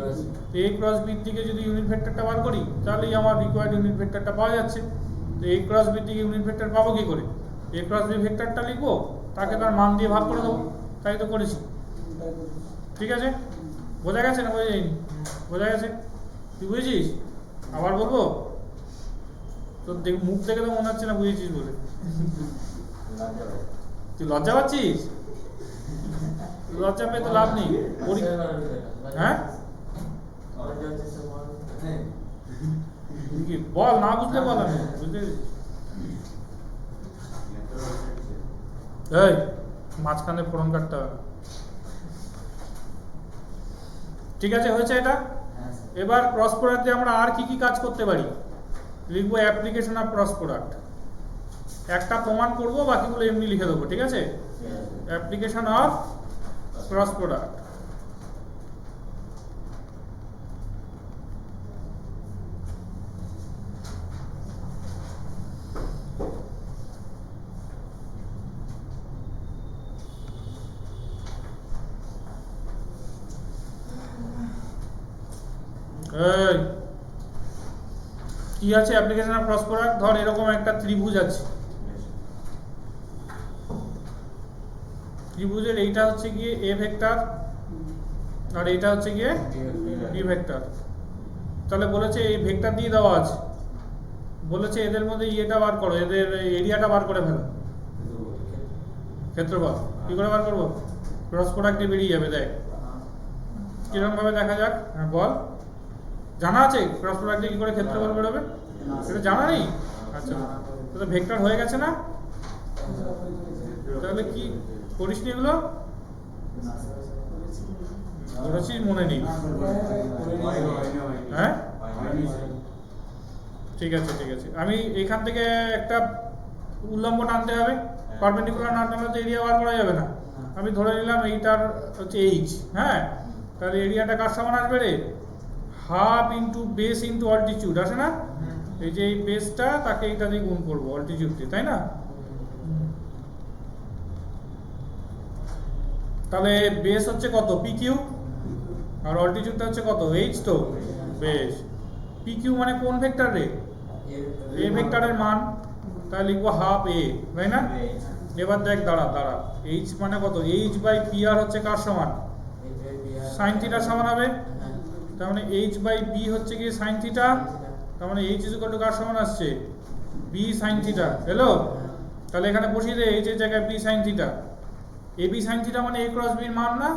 এ ক্রস বি দিকে যদি ইউনিট ভেক্টরটা বার করি তাহলেই আমার রিকোয়ার্ড ইউনিট ভেক্টরটা পাওয়া যাচ্ছে। তো এ ক্রস বি দিকে ইউনিট ভেক্টর পাবো কি করে? এ ক্রস বি ভেক্টরটা লিখবো, তাকে তার মান দিয়ে ভাগ করে দেবো, তাই তো করেছি, ঠিক আছে? বোঝা গেছে না বোঝা যায়নি? বোঝা গেছে? তুই বুঝেছিস? আবার বলবো? তোর মুখ দেখে তো মনে হচ্ছে না বুঝেছিস বলে। তুই লজ্জা পাচ্ছিস? লজ্জা পেয়ে তো লাভ নেই। হ্যাঁ বল, না বুঝলে বল, আমি বুঝতে। এই মাঝখানে ফোরন কাটতে হবে, ঠিক আছে? হয়েছে এটা? এবার ক্রস প্রোডাক্টে আমরা আর কি কি কাজ করতে পারি? লিখবো অ্যাপ্লিকেশন অফ ক্রস প্রোডাক্ট। একটা প্রমাণ করবো, বাকিগুলো এমনি লিখে দেবো, ঠিক আছে? Application of cross product. কি আছে অ্যাপ্লিকেশন অফ ক্রস প্রোডাক্ট? ধর এরকম একটা ত্রিভুজ আছে, ত্রিভুজের এইটা হচ্ছে গিয়ে এ ভেক্টর আর এইটা হচ্ছে গিয়ে বি ভেক্টর। তাহলে বলেছে এই ভেক্টর দিয়ে দেওয়া আছে, বলেছে এদের মধ্যে ইয়েটা বার করো, এদের এরিয়াটা বার করে ফেলো, ক্ষেত্রফল। কি করে বার করবো? ক্রস প্রোডাক্টে বেরিয়ে যাবে, দেখ কিরকম ভাবে দেখা যাক? হ্যাঁ বল। জানা আছে ক্রস প্রোডাক্ট দিয়ে কি করে ক্ষেত্রফল বেরোবে? সেটা জানা নেই? আচ্ছা, তো ভেক্টর হয়ে গেছে না? তাহলে কি করিসনি এগুলো? করেছিস মনে নেই? হ্যাঁ ঠিক আছে ঠিক আছে, আমি এখান থেকে একটা উল্লম্ব টানতে হবে, পারপেন্ডিকুলার না টানলে তো এরিয়া বার করা যাবে না। আমি ধরে নিলাম এইটার হচ্ছে এইচ, হ্যাঁ, তাহলে এরিয়াটা কার সমান আসবে রে? Half into base into altitude, আসে না? এই যে এই বেসটা তাকে এইটা দিয়ে গুণ করবো অল্টিটিউড দিয়ে, তাই না? তাহলে বেস হচ্ছে কত? পি কিউ, আর অল্টিটিউডটা হচ্ছে কত? এইচ। তো বেশ, পি কিউ মানে কোন ভেক্টর রে? এ ভেক্টরের মান, তাহলে লিখবো হাফ এ, তাই না? এবার দেখ, দাঁড়া দাঁড়া, এইচ মানে কত? এইচ বাই পি আর হচ্ছে কার সমান? সাইন থিটার সমান হবে। তার মানে এইচ বাই বি হচ্ছে কি সাইন থিটা, তার মানে এইচ ইজ ইকুয়াল টু কার সমান আসছে? B sine theta. হ্যালো, তাহলে এখানে বসিয়ে দে এইচ এর জায়গায় বি সাইন থিটা। এ বি সাইন থিটা মানে এ ক্রস বির মান না?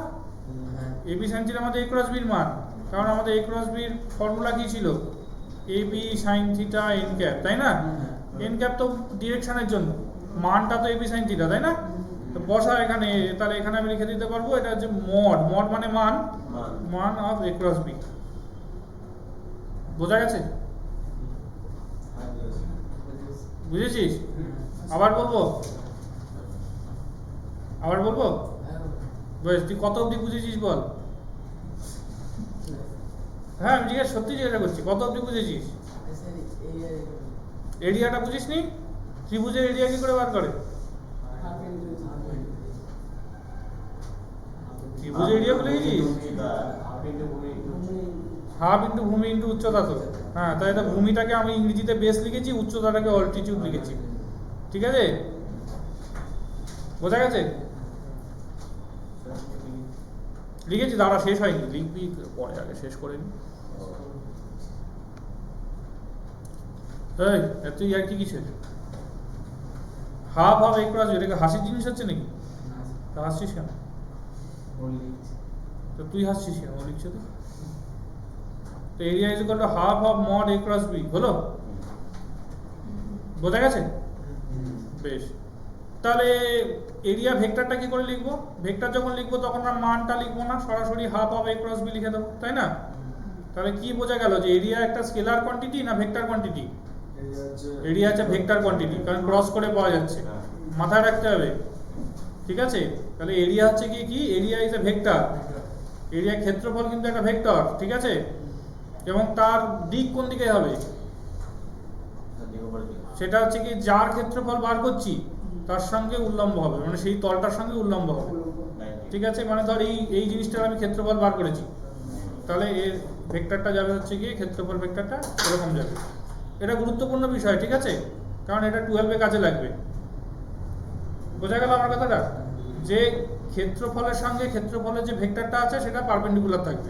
এ বি সাইন থিটা মানে এ ক্রস বির মান, কারণ আমাদের এ ক্রস বির ফর্মুলা কি ছিল? A B sine theta N cap, তাই না? এন ক্যাপ তো ডিরেকশনের জন্য, মানটা তো এ বি সাইন থিটা, তাই না? তো বসা এখানে, তাহলে এখানে আমি লিখে দিতে পারবো এটা হচ্ছে মড, মড মানে মান, মান অফ এ ক্রস বি। বোঝা গেছে? বুঝেছিস? আবার বলবো? আবার বলবো? বেশ, তুই কত অবধি বুঝেছিস বল? হ্যাঁ আমি সত্যি জিজ্ঞাসা করছি, কত অবধি বুঝেছিস? এরিয়াটা বুঝিসনি? ত্রিভুজের এরিয়া কি করে বার করে? ত্রিভুজের এরিয়া বলে গেছিস? হাফ ইন্টু ভূমি ইন্টু উচ্চতা। তো হ্যাঁ, তাই তো ভূমিটাকে আমি ইংরেজিতে বেস লিখেছি, উচ্চতাটাকে অল্টিটিউড লিখেছি, ঠিক আছে? বোঝা গেছে? লিখেছি, দাঁড়া শেষ হয়নি, লিখবি পরে, আগে শেষ করে নি। তুই আর কি কিছু হাফ হাফ এক ক্রস, এটাকে হাসির জিনিস হচ্ছে নাকি? তা হাসছিস কেন? তো তুই হাসছিস কেন? ও লিখছে তো area is equal to half of mod a cross b, হলো? বোঝা গেছে? বেশ, তাহলে এরিয়া ভেক্টরটা কি করে লিখবো? ভেক্টর যখন লিখবো তখন আমরা মানটা লিখবো না, সরাসরি half of a cross b লিখে দেবো, তাই না? তাহলে কি বোঝা গেল যে এরিয়া একটা স্কেলার কোয়ান্টিটি না ভেক্টর কোয়ান্টিটি? এরিয়া হচ্ছে ভেক্টর কোয়ান্টিটি, কারণ ক্রস করে পাওয়া যাচ্ছে, মাথায় রাখতে হবে, ঠিক আছে? তাহলে এরিয়া হচ্ছে কি area is a vector, area ক্ষেত্রফল কিন্তু একটা ভেক্টর, ঠিক আছে? এবং তার দিক কোন দিকে হবে? সেটা হচ্ছে কি যার ক্ষেত্রফল বার করছি তার সঙ্গে উল্লম্ব হবে, মানে সেই তলটার সঙ্গে উল্লম্ব হবে, ঠিক আছে? মানে ধর এই জিনিসটার আমি ক্ষেত্রফল বার করেছি, তাহলে এর ভেক্টরটা যাবে হচ্ছে কি ক্ষেত্রফল ভেক্টরটা এরকম যাবে। এটা গুরুত্বপূর্ণ বিষয়, ঠিক আছে? কারণ এটা 12 এ কাজে লাগবে। বোঝা গেল আমার কথাটা? যে ক্ষেত্রফলের সঙ্গে ক্ষেত্রফলের যে ভেক্টরটা আছে সেটা পারপেন্ডিকুলার থাকবে,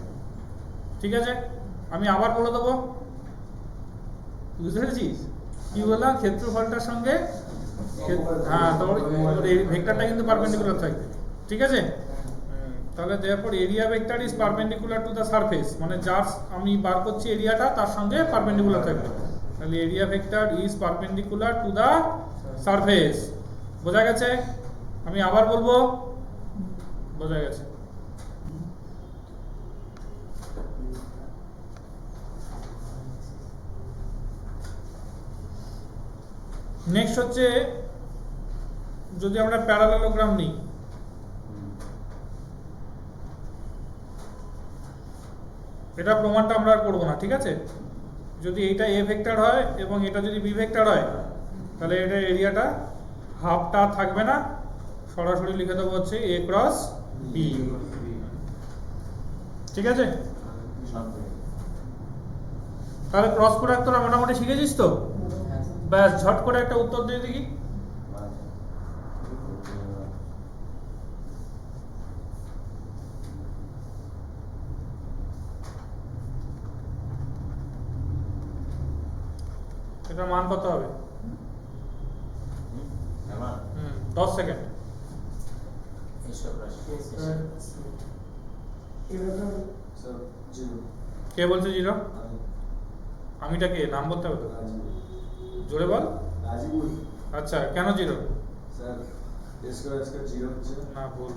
ঠিক আছে? আমি আবার বলে দেবো, বুঝতে পেরেছিস কি বললাম? ক্ষেত্রফলটার সঙ্গে হ্যাঁ, তোর এই ভেক্টরটা কিন্তু পারপেন্ডিকুলার থাকবে, ঠিক আছে? তাহলে therefore area vector is perpendicular to the surface, মানে যার আমি বার করছি এরিয়াটা তার সঙ্গে পারপেন্ডিকুলার থাকবে, তাহলে area vector is perpendicular to the surface. বোঝা গেছে? আমি আবার বলবো, বোঝা গেছে? নেক্সট হচ্ছে যদি আমরা প্যারালেলোগ্রাম নিই, এটা প্রমাণটা আমরা আর করবো না, ঠিক আছে? যদি এইটা এ ভেক্টর হয় এবং এটা যদি বি ভেক্টর হয়, তাহলে এটা এরিয়াটা হাফটা থাকবে না, সরাসরি লিখে দেবো হচ্ছে এ ক্রস বি, ঠিক আছে? তাহলে ক্রস প্রোডাক্ট তোরা মোটামুটি শিখেছিস তো? ব্যাস, ঝট করে একটা উত্তর দিয়ে দেখি। এটার মান কত হবে? 10 সেকেন্ড। এসব রাশি স্যার জিরো। কে বলছে জিরো? আমি আমিটা কে? নাম বলতে হবে তো। রাজীব। জোরে বল। রাজীবুল। আচ্ছা, কেন জিরো? স্যার এ স্কয়ার জিরো হচ্ছে। না, ভুল।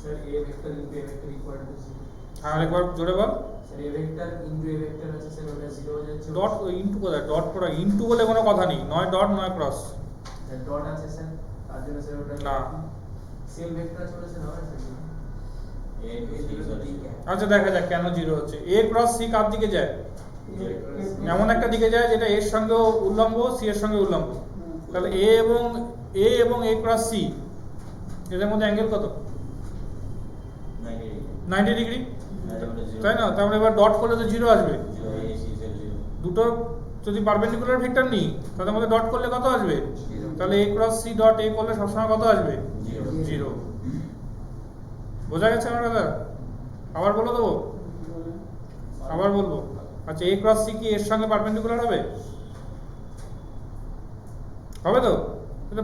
Sir a vector into a vector equal to 0 হ্যাঁ, একবার জোরে বল। Sir a vector into a vector আছে স্যার ওটা 0 হয়ে যাচ্ছে ডট ইনটু কোথায়? ডট পড়া ইনটু বলে কোনো কথা নেই, নয় ডট নয় ক্রস। স্যার ডট আছে স্যার তার জন্য স্যার ওটা না। সেম ভেক্টর আছে ওটা স্যার হবে sir A into C equal to zero. আচ্ছা, দেখা যাক কেন জিরো হচ্ছে। এ ক্রস সি কার দিকে যায়? এমন একটা দিকে যায় যেটা এর সঙ্গে উল্লম্ব, সি এর সঙ্গে উল্লম্ব। তাহলে এ এবং এ ক্রস সি এদের মধ্যে অ্যাঙ্গেল কত? 90 degree. 90 ডিগ্রি, তাহলে আমরা zero. তাই না? তারপরে এবার ডট করলে তো জিরো আসবে। Zero, A, C equal to zero. দুটো যদি পারপেন্ডিকুলার ভেক্টর নিই তাদের মধ্যে ডট করলে কত আসবে? Zero. তাহলে এ ক্রস সি ডট এ করলে সবসময় কত আসবে? Zero. জিরো। বোঝা গেছে আমার কথা? আবার বলে দেবো? আবার বলবো? আচ্ছা, এ ক্রস সি কি এর সঙ্গে পারপেন্ডিকুলার হবে? হবে তো? এটা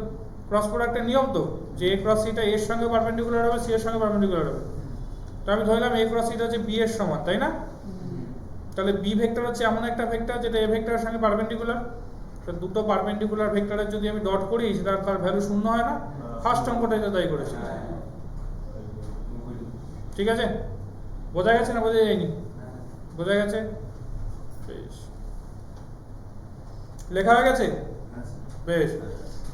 ক্রস প্রোডাক্টের নিয়ম তো, যে এ ক্রস সিটা এর সঙ্গে পারপেন্ডিকুলার হবে, সি এর সঙ্গে পারপেন্ডিকুলার হবে। তো আমি ধরলাম এ ক্রস সিটা হচ্ছে বি এর সমান, তাই না? তাহলে বি ভেক্টর হচ্ছে এমন একটা ভেক্টর যেটা এ ভেক্টরের সঙ্গে পারপেন্ডিকুলার। তো দুটো পারপেন্ডিকুলার ভেক্টরের যদি আমি ডট করি সেটা তার ভ্যালু শূন্য হয় না? ফার্স্ট অঙ্কটাই তো তাই করেছি। ঠিক আছে? বোঝা গেছে না বোঝা যায়নি? বোঝা গেছে? বেশ, লেখা হয়ে গেছে? বেশ,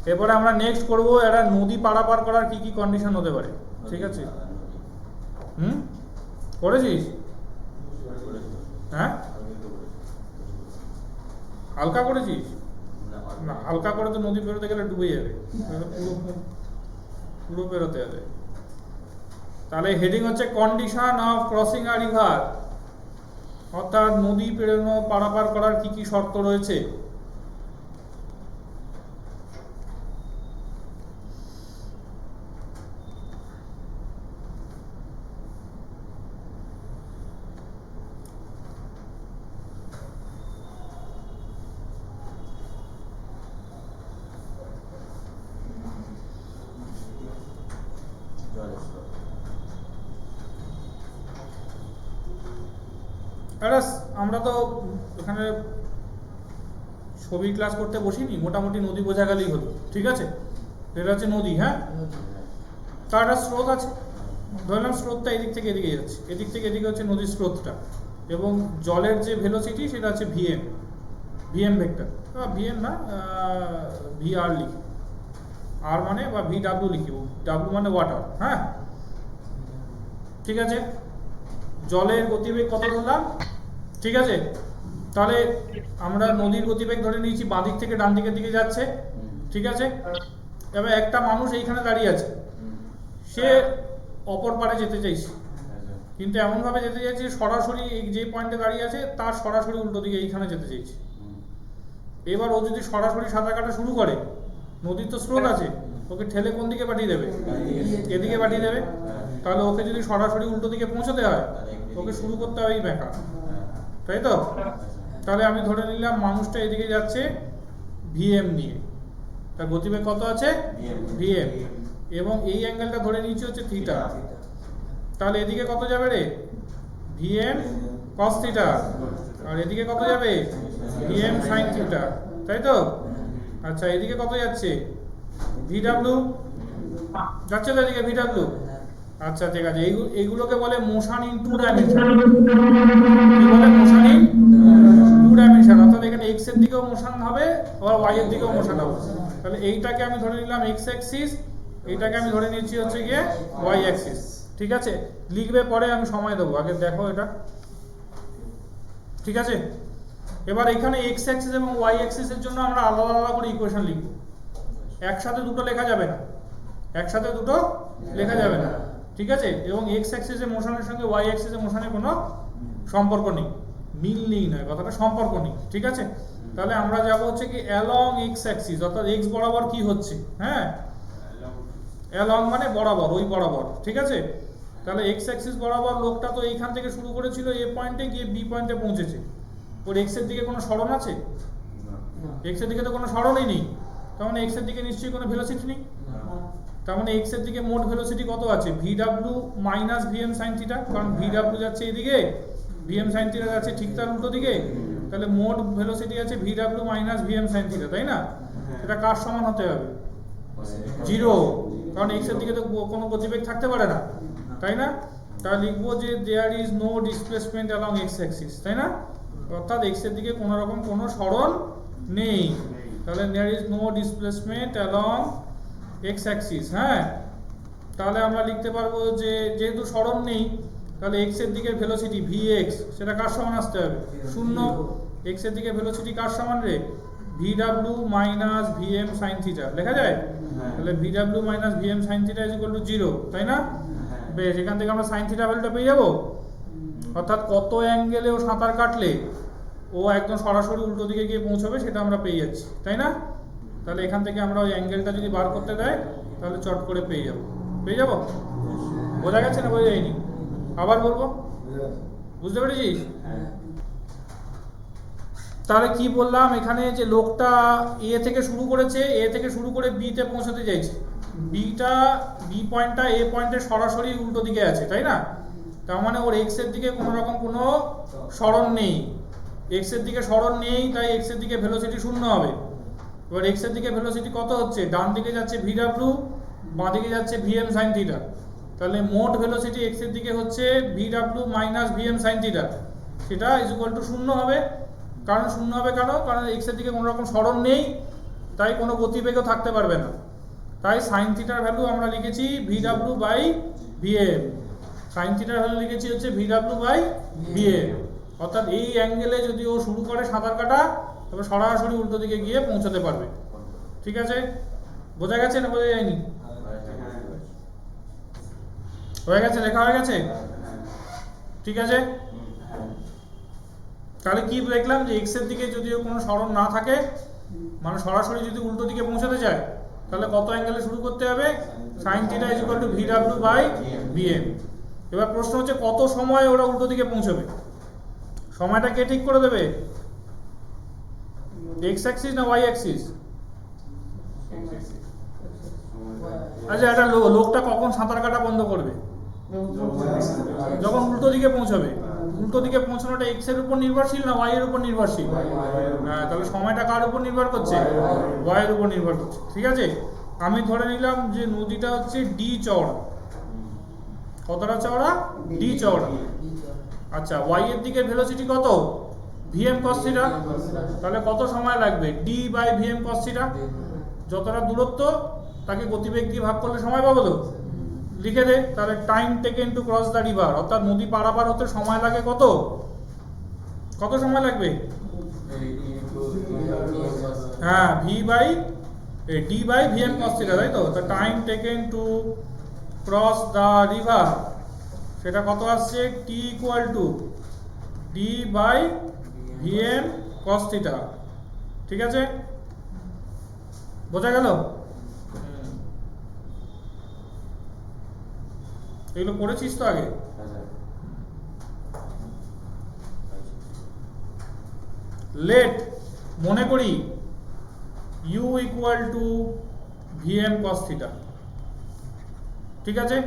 এরপরে আমরা নেক্সট করব একটা নদী পারাপার করার কি কি কন্ডিশন হতে পারে। ঠিক আছে? করেছিস? হ্যাঁ, হালকা করেছিস? না, হালকা করে তো নদী পেরোতে গেলে ডুবে যাবে, পুরো পুরো পেরোতে হবে। তাহলে হেডিং হচ্ছে condition of crossing a river, অর্থাৎ নদী পেরোনো পারাপার করার কি কি শর্ত রয়েছে। জলের স্তর। আরে আমরা তো এখানে ছবি ক্লাস করতে বসিনি, মোটামুটি নদী বোঝা গেলেই হলো। ঠিক আছে? এটা হচ্ছে নদী। হ্যাঁ, তার একটা স্রোত আছে, ধরলাম স্রোতটা এদিক থেকে এদিকে যাচ্ছে, এদিক থেকে এদিকে হচ্ছে নদীর স্রোতটা, এবং জলের যে ভেলোসিটি সেটা হচ্ছে ভিএম ভেক্টর, ভিএম না, ভি আর লিখি, আর মানে বা ভি ডাব্লিউ লিখি, ডাব্লিউ মানে ওয়াটার। হ্যাঁ, ঠিক আছে? জলের গতিবেগ কত ধরলাম? ঠিক আছে, তাহলে আমরা নদীর গতিবেগ ধরে নিয়েছি বাঁ দিক থেকে ডান দিকের দিকে যাচ্ছে। ঠিক আছে, এবার একটা মানুষ এইখানে দাঁড়িয়ে আছে, সে অপর পারে যেতে চাইছে, কিন্তু এমনভাবে যেতে চাইছে সরাসরি এই যে পয়েন্টে দাঁড়িয়ে আছে তার সরাসরি উল্টো দিকে এইখানে যেতে চাইছে। এবার ও যদি সরাসরি সাঁতার কাটা শুরু করে, নদীর তো স্রোত আছে, ওকে ঠেলে কোন দিকে পাঠিয়ে দেবে? এদিকে পাঠিয়ে দেবে। তাহলে ওকে যদি সরাসরি উল্টো দিকে পৌঁছতে হয়, ওকে শুরু করতে হবে এই ব্যাখ্যা, তাই তো? তাহলে আমি ধরে নিলাম মানুষটা এদিকে যাচ্ছে ভিএম নিয়ে, তার গতিবেগ কত আছে? ভিএম, এবং এই অ্যাঙ্গেলটা ধরে নিয়েছি হচ্ছে থিটা। তাহলে এদিকে কত যাবে রে? ভিএম কস থিটা, আর এদিকে কত যাবে? ভিএম সাইন থিটা, তাই তো? আচ্ছা, এদিকে কত যাচ্ছে? ভিডব্লিউ যাচ্ছে তো এদিকে, ভিডব্লিউ। আচ্ছা, ঠিক আছে, এইগুলোকে বলে মোশন ইন টু ডাইমেনশন। কি বলে? মোশন ইন টু ডাইমেনশন, অর্থাৎ এখানে এক্স এর দিকেও মোশন হবে আবার ওয়াই এর দিকেও মোশন হবে। তাহলে এইটাকে আমি ধরে নিলাম এক্স অ্যাক্সিস, এইটাকে আমি ধরে নিচ্ছি হচ্ছে গিয়ে ওয়াই অ্যাক্সিস। ঠিক আছে, লিখবে পরে, আমি সময় দেবো, আগে দেখো এটা। ঠিক আছে, এবার এখানে এক্স অ্যাক্সিস এবং ওয়াই অ্যাক্সিসের জন্য আমরা আলাদা আলাদা করে ইকুয়েশন লিখব, একসাথে দুটো লেখা যাবে না, একসাথে দুটো লেখা যাবে না। ঠিক আছে, এবং এক্স অ্যাক্সিসের মোশনের সঙ্গে ওয়াই অ্যাক্সিসের মোশনের কোনো সম্পর্ক নেই, মিল নেই নয় কথাটা, সম্পর্ক নেই। ঠিক আছে, তাহলে আমরা যাব হচ্ছে কি অ্যালং এক্স অ্যাক্সিস, অর্থাৎ এক্স বরাবর কি হচ্ছে। হ্যাঁ, অ্যালং মানে বরাবর, ওই বরাবর। ঠিক আছে, তাহলে এক্স অ্যাক্সিস বরাবর লোকটা তো এইখান থেকে শুরু করেছিল, এ পয়েন্টে গিয়ে বি পয়েন্টে পৌঁছেছে, ওর এক্স এর দিকে কোনো সরণ আছে? এক্স এর দিকে তো কোনো সরণই নেই, তার মানে এক্স এর দিকে নিশ্চয়ই কোনো ভেলোসিটি নেই। তার মানে এক্স এর দিকে মোট ভেলোসিটি কত আছে ভিডব্লিউ মাইনাস ভিএম সাইন থিটা, কারণ ভিডব্লিউ যাচ্ছে এদিকে, ভিএম সাইন থিটা যাচ্ছে ঠিক তার উল্টো দিকে, তাহলে মোট ভেলোসিটি আছে ভিডব্লিউ মাইনাস ভিএম সাইন থিটা, তাই না? সেটা কার সমান হতে হবে? জিরো, কারণ এক্স এর দিকে তো কোনো গতিবেগ থাকতে পারে না, তাই না? তাহলে লিখবো যে there is no displacement along x axis, তাই না? অর্থাৎ এক্স এর দিকে কোনো রকম কোনো সরণ নেই, তাহলে there is no displacement along x axis. হ্যাঁ, তাহলে আমরা লিখতে পারবো যে যেহেতু সরণ নেই, তাহলে এক্স এর দিকের ভেলোসিটি vx সেটা কার সমান আসতে হবে? শূন্য। এক্স এর দিকে ভেলোসিটি কার সমান রে? ভিডব্লিউ মাইনাস ভিএম সাইন থিটা লেখা যায়? তাহলে ভিডব্লিউ minus VM sin theta is equal two 0, তাই না? বেশ, এখান থেকে আমরা সাইন থিটা ভ্যালুটা পেয়ে যাবো। অর্থাৎ কত অ্যাঙ্গেলে ও সাঁতার কাটলে ও একদম সরাসরি উল্টো দিকে গিয়ে পৌঁছবে সেটা আমরা পেয়ে যাচ্ছি, তাই না? তাহলে এখান থেকে আমরা ওই অ্যাঙ্গেলটা যদি বার করতে দেয় তাহলে চট করে পেয়ে যাবো। পেয়ে যাবো? বোঝা গেছে না বোঝা যায়নি? আবার বলবো, বুঝতে পেরেছিস? তাহলে কি বললাম এখানে, যে লোকটা এ থেকে শুরু করেছে, এ থেকে শুরু করে বি তে পৌঁছাতে চাইছে, বি পয়েন্টটা এ পয়েন্টের সরাসরি উল্টো দিকে আছে, তাই না? তার মানে ওর এক্স এর দিকে কোনো রকম কোনো সরণ নেই, এক্স এর দিকে সরণ নেই, তাই এক্স এর দিকে ভেলোসিটি শূন্য হবে। এবার এক্স এর দিকে ভেলোসিটি কত হচ্ছে? ডান দিকে যাচ্ছে ভিডব্লিউ, বাঁ দিকে যাচ্ছে ভিএম সাইন থিটা, তাহলে মোট ভেলোসিটি এক্স এর দিকে হচ্ছে ভিডব্লিউ মাইনাস ভিএম সাইন থিটা, সেটা ইজ ইকুয়াল টু শূন্য হবে। কারণ শূন্য হবে কেন? কারণ এক্স এর দিকে কোনো রকম সরণ নেই, তাই কোনো গতিবেগও থাকতে পারবে না, তাই সাইন থিটার ভ্যালু আমরা লিখেছি ভিডব্লিউ বাই ভিএম। সাইন থিটার ভ্যালু লিখেছি হচ্ছে ভিডব্লিউ বাই ভিএম। অর্থাৎ এই অ্যাঙ্গেলে যদি ও শুরু করে সাঁতার কাটা, তবে সরাসরি উল্টো দিকে গিয়ে পৌঁছাতে পারবে। ঠিক আছে? বোঝা গেছে না বোঝা যায়নি? হয়ে গেছে, লেখা হয়ে গেছে? ঠিক আছে, তাহলে কি দেখলাম, যে এক্স এর দিকে যদি কোনো সরণ না থাকে, মানে সরাসরি যদি উল্টো দিকে পৌঁছাতে চায়, তাহলে কত অ্যাঙ্গেলে শুরু করতে হবে? Sin theta is equal to VW by VM. এবার প্রশ্ন হচ্ছে কত সময় ওরা উল্টো দিকে পৌঁছবে? সময়টা কে ঠিক করে দেবে? এক্স অ্যাক্সিস না ওয়াই অ্যাক্সিস? আচ্ছা, একটা লোকটা কখন সাঁতার কাটা বন্ধ করবে? যখন উল্টো দিকে পৌঁছবে। উল্টো দিকে পৌঁছানোটা এক্স এর উপর নির্ভরশীল না ওয়াই এর উপর নির্ভরশীল? হ্যাঁ, তাহলে সময়টা কার উপর নির্ভর করছে? ওয়াই এর উপর নির্ভর করছে। ঠিক আছে, আমি ধরে নিলাম যে নদীটা হচ্ছে ডি চওড়া। কতটা চওড়া? ডি চওড়া। আচ্ছা, ওয়াই এর দিকে ভেলোসিটি কত? VM cos theta. তাহলে কত সময় লাগবে? D by VM cos theta. যতটা দূরত্ব তাকে গতিবেগ দিয়ে ভাগ করলে সময় পাবো তো? লিখে দে তাহলে, time taken to cross the river, অর্থাৎ নদী পারাপার হতে সময় লাগে কত? কত সময় লাগবে? হ্যাঁ, D by VM cos theta, তাই তো? Time taken to cross the river সেটা কত আসছে? T equal to D by VM cos theta. ঠিক আছে, বোঝা গেল? এগুলো পড়েছিস তো আগে? লেট মনে করি u equal to VM cos theta. ঠিক আছে,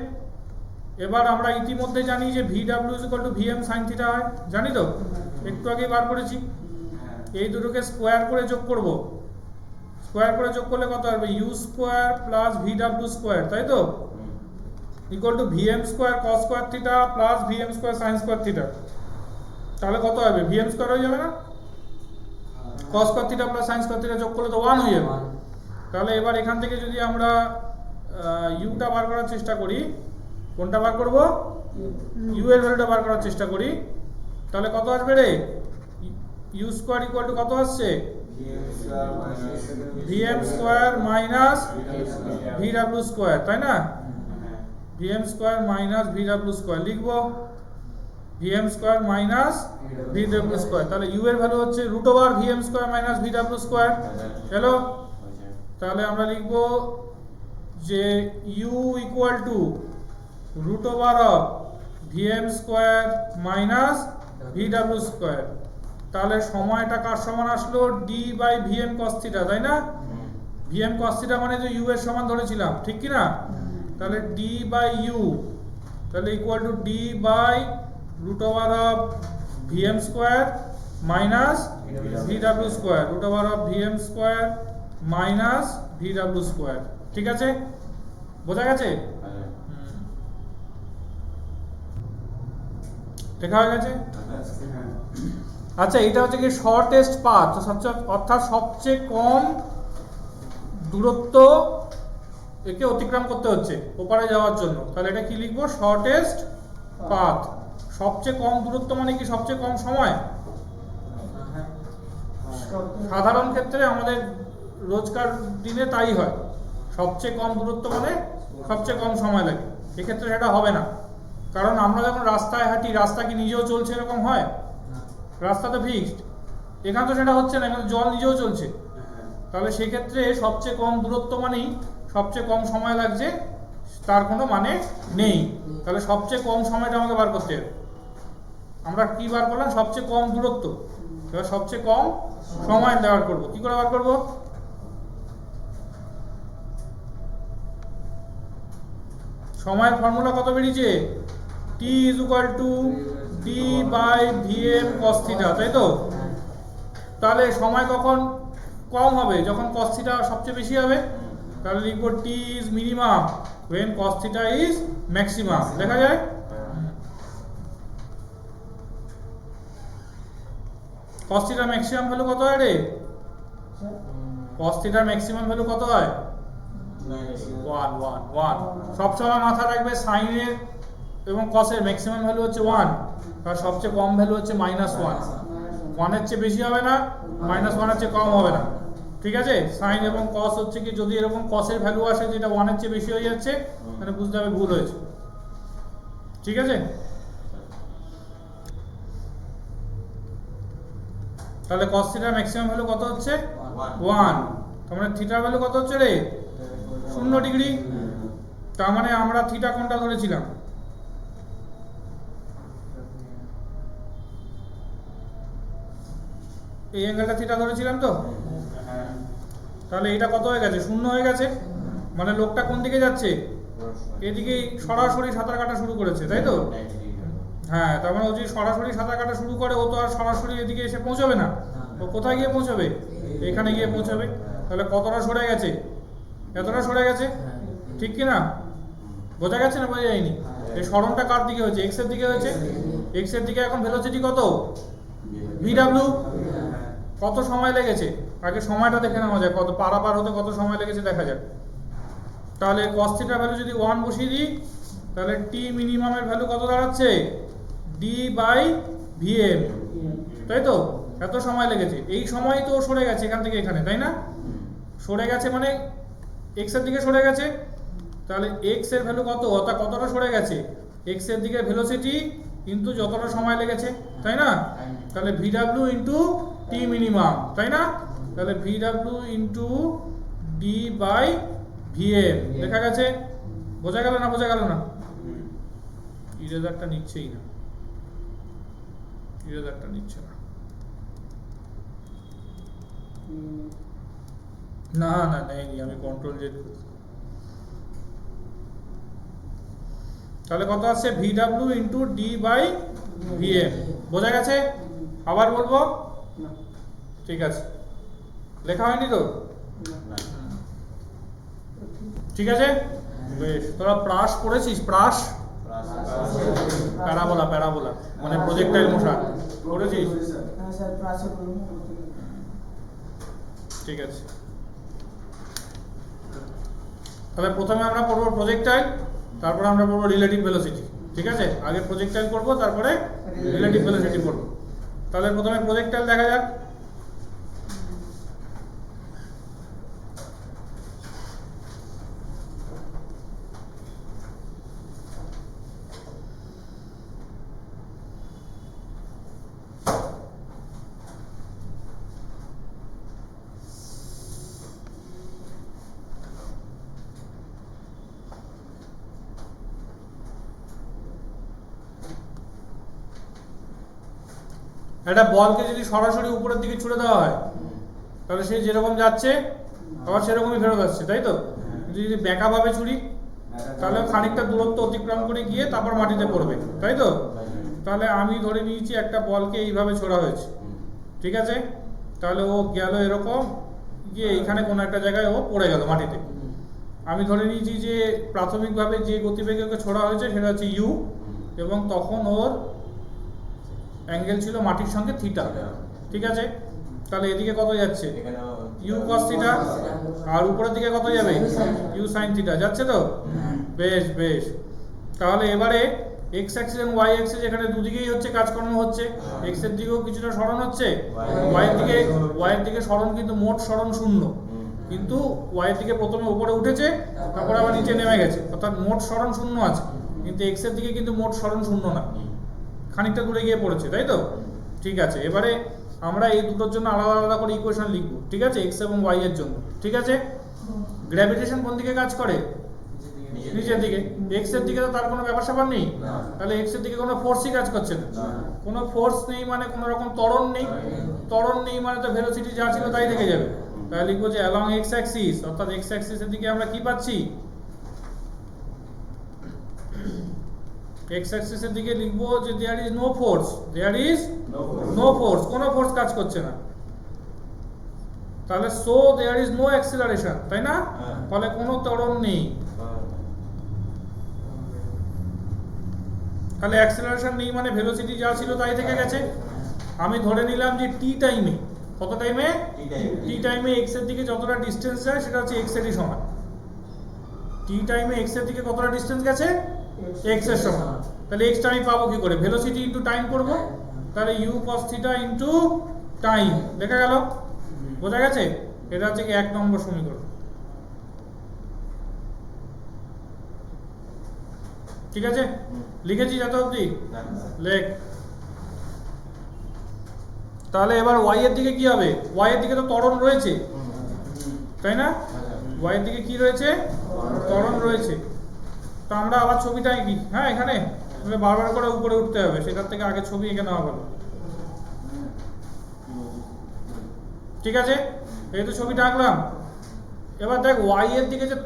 এবার আমরা ইতিমধ্যে জানি যে VW equal to VM sin theta হয়, জানি তো? একটু আগে বার করেছি। এই দুটোকে স্কোয়ার করে যোগ করব। স্কোয়ার করে যোগ করলে কত হবে? U square plus VW square, তাই তো? Equal to VM square cos square theta plus VM square sign square theta. তাহলে কত হবে? ভিএম স্কোয়ার হয়ে যাবে না? Cos square theta plus sin square theta যোগ করলে তো 1 হয়ে যাবে। তাহলে এবার এখান থেকে যদি আমরা ইউটা বার করার চেষ্টা করি, কোনটা বার করব? ইউ এর ভ্যালুটা বার করার চেষ্টা করি, তাহলে কত আসবে রে? ইউ স্কোয়ার ইকুয়াল টু কত আসছে? VM square minus VW square, তাই না? VM square minus VW square লিখবো, VM square minus VW square. তাহলে ইউ এর ভ্যালু হচ্ছে root over VM square minus VW square. Hello, তাহলে আমরা লিখবো যে U equal to root over of VM square minus VW square. তাহলে সময়টা কার সমান আসলো? D by VM cos theta, তাই না? ভিএম কস থিটা মানে যে ইউ এর সমান ধরেছিলাম, ঠিক কি না? তাহলে ডি বাই ইউ তাহলে equal to D by root over of VM square minus VW square, root over of VM square minus VW square. ঠিক আছে, বোঝা গেছে? দেখা হয়ে গেছে? আচ্ছা, এটা হচ্ছে কি শর্টেস্ট পাথ, অর্থাৎ সবচেয়ে কম দূরত্ব একে অতিক্রম করতে হচ্ছে ওপারে যাওয়ার জন্য। তাহলে এটা কি লিখবো? Shortest path. সবচেয়ে কম দূরত্ব মানে কি সবচেয়ে কম সময়? সাধারণ ক্ষেত্রে আমাদের রোজকার দিনে তাই হয়, সবচেয়ে কম দূরত্ব মানে সবচেয়ে কম সময় লাগে। এক্ষেত্রে সেটা হবে না, কারণ আমরা যখন রাস্তায় হাঁটি, রাস্তা কি নিজেও চলছে এরকম হয়? রাস্তা তো ফিক্সড, এখানে তো সেটা হচ্ছে না, এখানে জল নিজেও চলছে। তাহলে সেক্ষেত্রে সবচেয়ে কম দূরত্ব মানেই সবচেয়ে কম সময় লাগছে, তার কোনো মানে নেই। তাহলে সবচেয়ে কম সময়টা আমাকে বার করতে হবে। আমরা কি বার করলাম? সবচেয়ে কম দূরত্ব। এবার সবচেয়ে কম সময় বার করবো। কি করে বার করবো? সময়ের ফর্মুলা কত বেরিয়েছে? t is equal to d by vm cos theta, তাই তো? তাহলে সময় কখন কম হবে? যখন cos theta সবচেয়ে বেশি হবে। তাহলে লিখবো t is minimum when cos theta is maximum। দেখা যায়? cos theta maximum ভ্যালু কত হয় রে? cos theta maximum ভ্যালু কত হয়? 1 1 1। সবসময় মাথা রাখবে সাইনের এবং কসের ম্যাক্সিমাম ভ্যালু হচ্ছে 1, আর সবচেয়ে কম ভ্যালু হচ্ছে -1। 1 এর চেয়ে বেশি হবে না, -1 এর চেয়ে কম হবে না। ঠিক আছে? সাইন এবং কস হচ্ছে কি, যদি এরকম কসের ভ্যালু আসে যেটা 1 এর চেয়ে বেশি হয়ে যাচ্ছে, মানে বুঝতে হবে ভুল হয়েছে। ঠিক আছে? তাহলে cos থিটার ম্যাক্সিমাম ভ্যালু কত হচ্ছে? 1। তার মানে থিটার ভ্যালু কত হচ্ছে রে? 0 ডিগ্রি। তার মানে আমরা থিটা কোনটা ধরেছিলাম? এই অ্যাঙ্গেলটা থিটা ধরেছিলাম তো। তাহলে এটা কত হয়ে গেছে? 0 হয়ে গেছে। মানে লোকটা কোন দিকে যাচ্ছে? এদিকে সরাসরি সাঁতার কাটা শুরু করেছে, তাই তো? হ্যাঁ, তার মানে ও যদি সরাসরি সাঁতার কাটা শুরু করে, ও তো আর সরাসরি এদিকে এসে পৌঁছবে না। ও কোথায় গিয়ে পৌঁছবে? এখানে গিয়ে পৌঁছবে। তাহলে কতটা সরে গেছে? এতটা সরে গেছে, ঠিক কি না? বোঝা গেছে না বোঝা যায়নি? এই সরণটা কার দিকে হয়েছে? এক্স এর দিকে হয়েছে। এক্স এর দিকে এখন ভেলোসিটি কত? ভিডব্লিউ। কত সময় লেগেছে? আগে সময়টা দেখে নেওয়া যায়, কত পারাপার হতে কত সময় লেগেছে দেখা যাক। তাহলে cos থিটার ভ্যালু যদি 1 বসিয়ে দিই, তাহলে t মিনিমামের ভ্যালু কত দাঁড়াচ্ছে? d বাই vm, তাই তো? এত সময় লেগেছে। এই সময় তো সরে গেছে এখান থেকে এখানে, তাই না? সরে গেছে মানে x এর দিকে সরে গেছে। তাহলে x এর ভ্যালু কত? অর্থাৎ কতটা সরে গেছে? x এর দিকে ভেলোসিটি কিন্তু যতটা সময় লেগেছে, তাই না? তাহলে vw ইন্টু t মিনিমাম, তাই না? তাহলে vw into d by vm লেখা গেছে। বোঝা গেল না? বোঝা গেল না? ইরেজারটা নিচ্ছেই না, ইরেজারটা নিচ্ছে না। না না নেই, আমি কন্ট্রোল জেড করছি। তাহলে কত আসছে? vw into d by vm। বোঝা গেছে? আবার বলবো? ঠিক আছে, লেখা হয়নি তো? ঠিক আছে, বেশ। তোরা প্রাস করেছিস? প্রাস, প্যারাবোলা, প্যারাবোলা মানে প্রজেক্টাইল মোশন করেছিস? ঠিক আছে, তাহলে প্রথমে আমরা পড়বো প্রজেক্টাইল, তারপরে আমরা পড়বো রিলেটিভ ভেলোসিটি। ঠিক আছে? আগে প্রজেক্টাইল করবো, তারপরে রিলেটিভ ভেলোসিটি পড়বো। তাহলে প্রথমে প্রজেক্টাইল দেখা যাক। একটা বলকে যদি সরাসরি উপরের দিকে ছুড়ে দেওয়া হয়, তাহলে সে যেরকম যাচ্ছে আবার সেরকমই ফেরত আসছে, তাই তো? কিন্তু যদি বেঁকা ভাবে ছুরি তাহলে খানিকটা দূরত্ব অতিক্রম করে গিয়ে তারপর মাটিতে পড়বে, তাই তো? তাহলে আমি ধরে নিয়েছি একটা বলকে এইভাবে ছোড়া হয়েছে, ঠিক আছে? তাহলে ও গেল এরকম গিয়ে এইখানে কোনো একটা জায়গায় ও পড়ে গেল মাটিতে। আমি ধরে নিয়েছি যে প্রাথমিকভাবে যে গতিবেগে ওকে ছোড়া হয়েছে সেটা হচ্ছে ইউ, এবং তখন ওর অ্যাঙ্গেল ছিল মাটির সঙ্গে থিটা, ঠিক আছে? তাহলে এদিকে কত যাচ্ছে? ইউ কস থিটা, আর উপরের দিকে কত যাবে? ইউ সাইন থিটা, যাচ্ছে তো? বেশ বেশ। তাহলে এবারে এক্স অ্যাক্সিস এবং ওয়াই অ্যাক্সিস এখানে দুদিকেই হচ্ছে কাজকর্ম হচ্ছে, এক্স এর দিকেও কিছুটা সরণ হচ্ছে, ওয়াই এর দিকে সরণ কিন্তু মোট সরণ শূন্য, কিন্তু ওয়াই এর দিকে প্রথমে উপরে উঠেছে তারপর আবার নিচে নেমে গেছে, অর্থাৎ মোট সরণ শূন্য আছে, কিন্তু এক্স এর দিকে কিন্তু মোট সরণ শূন্য না, খানিকটা দূরে গিয়ে পড়েছে, তাই তো? ঠিক আছে, এবারে আমরা এই দুটোর জন্য আলাদা আলাদা করে ইকুয়েশন লিখবো, ঠিক আছে? এক্স এবং ওয়াই এর জন্য, ঠিক আছে? গ্র্যাভিটেশন কোন দিকে কাজ করে? নিচের দিকে। এক্স এর দিকে তো তার কোনো ব্যাপার স্যাপার নেই, তাহলে এক্স এর দিকে কোনো ফোর্সই কাজ করছে না। কোনো ফোর্স নেই মানে কোনো রকম ত্বরণ নেই, ত্বরণ নেই মানে তো ভেলোসিটি যা ছিল তাই থেকে যাবে। তাহলে লিখবো যে অ্যালং এক্স অ্যাক্সিস, অর্থাৎ এক্স অ্যাক্সিসের দিকে আমরা কি পাচ্ছি? এক্স অ্যাক্সিসের দিকে লিখবো যে there is no force, there is no force, কোনো ফোর্স কাজ করছে না। তাহলে so there is no acceleration, তাই না? ফলে কোনো ত্বরণ নেই। তাহলে অ্যাক্সিলারেশন নেই মানে ভেলোসিটি যা ছিল তাই থেকে গেছে। আমি ধরে নিলাম যে টি টাইমে, কত টাইমে? টি টাইমে এক্স এর দিকে যতটা ডিসটেন্স যায় সেটা হচ্ছে এক্স এরই সমান। টি টাইমে এক্স এর দিকে কতটা ডিসটেন্স গেছে? এক্স এর সমান। তাহলে এক্সটা আমি পাবো কি করে? ভেলোসিটি ইনটু টাইম করব, তাহলে u cos theta into time, দেখা গেল? বোঝা গেছে? এটা হচ্ছে কি 1 নম্বর সমীকরণ, ঠিক আছে? লিখেছি যত অবধি? লেখ। তাহলে এবার ওয়াই এর দিকে কি হবে? ওয়াই এর দিকে তো ত্বরণ রয়েছে, তাই না? ওয়াই এর দিকে কি রয়েছে? ত্বরণ রয়েছে। তো আমরা আবার ছবিটা আঁকি, হ্যাঁ এখানে বারবার করে উপরে উঠতে হবে, সেটার থেকে আগে ছবি এঁকে নেওয়া ভালো, ঠিক আছে? এই তো ছবিটা আঁকলাম। এবার দেখ ওয়াই এর দিকে যে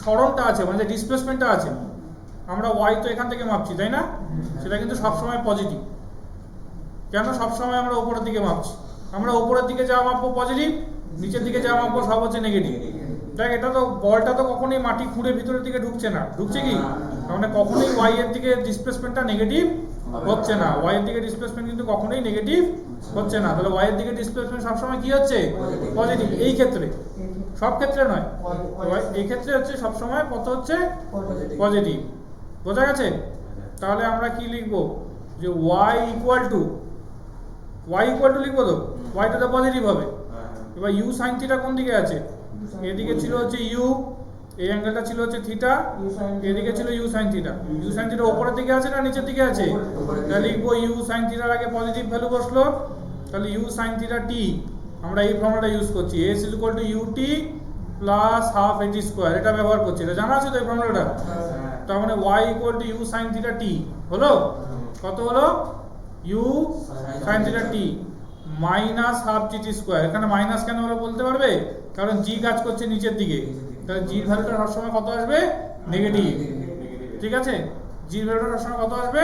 সরণটা আছে মানে যে ডিসপ্লেসমেন্টটা আছে, আমরা ওয়াই তো এখান থেকে মাপছি, তাই না? সেটা কিন্তু সবসময় পজিটিভ। কেন সবসময় আমরা উপরের দিকে মাপছি? আমরা উপরের দিকে যা মাপবো পজিটিভ, নিচের দিকে যা মাপবো সব হচ্ছে নেগেটিভ। দেখ এটা তো বলটা তো কখনোই মাটি খুঁড়ে ভিতরের দিকে ঢুকছে না, ঢুকছে কি? মানে কখনোই ওয়াই এর দিকে ডিসপ্লেসমেন্টটা নেগেটিভ হচ্ছে না, ওয়াই এর দিকে ডিসপ্লেসমেন্ট কিন্তু কখনোই নেগেটিভ হচ্ছে না। তাহলে ওয়াই এর দিকে ডিসপ্লেসমেন্ট সবসময় কি হচ্ছে? পজিটিভ। এই ক্ষেত্রে, সব ক্ষেত্রে নয়, এই ক্ষেত্রে হচ্ছে সবসময় কত হচ্ছে? পজিটিভ। বোঝা গেছে? তাহলে আমরা কি লিখবো? যে y ইকুয়াল টু লিখবো তো, ওয়াইটা তো পজিটিভ হবে। এবার ইউ সাইন থিটা কোন দিকে আছে? এদিকে ছিল হচ্ছে ইউ, এই অ্যাঙ্গেলটা ছিল হচ্ছে থিটা, এদিকে ছিল u sign theta. U sign theta উপরের দিকে আছে না নিচের দিকে আছে? তাহলে লিখবো ইউ সাইন থিটার আগে পজিটিভ ভ্যালু বসলো, তাহলে ইউ সাইন থিটা টি, আমরা এই ফর্মুলাটা ইউজ করছি, s is equal to ut plus half at square, এটা ব্যবহার করছি। এটা জানা আছে তো এই ফর্মুলাটা? তার মানে y equal to U sign theta T হলো, কত হলো? ইউ সাইন থিটা টি মাইনাস হাফ টি স্কোয়ার। এখানে মাইনাস কেন হলো বলতে পারবে? কারণ জি কাজ করছে নিচের দিকে, তাহলে জির ভ্যালুটা সবসময় কত আসবে? নেগেটিভ, ঠিক আছে? জির ভ্যালুটা সবসময় কত আসবে?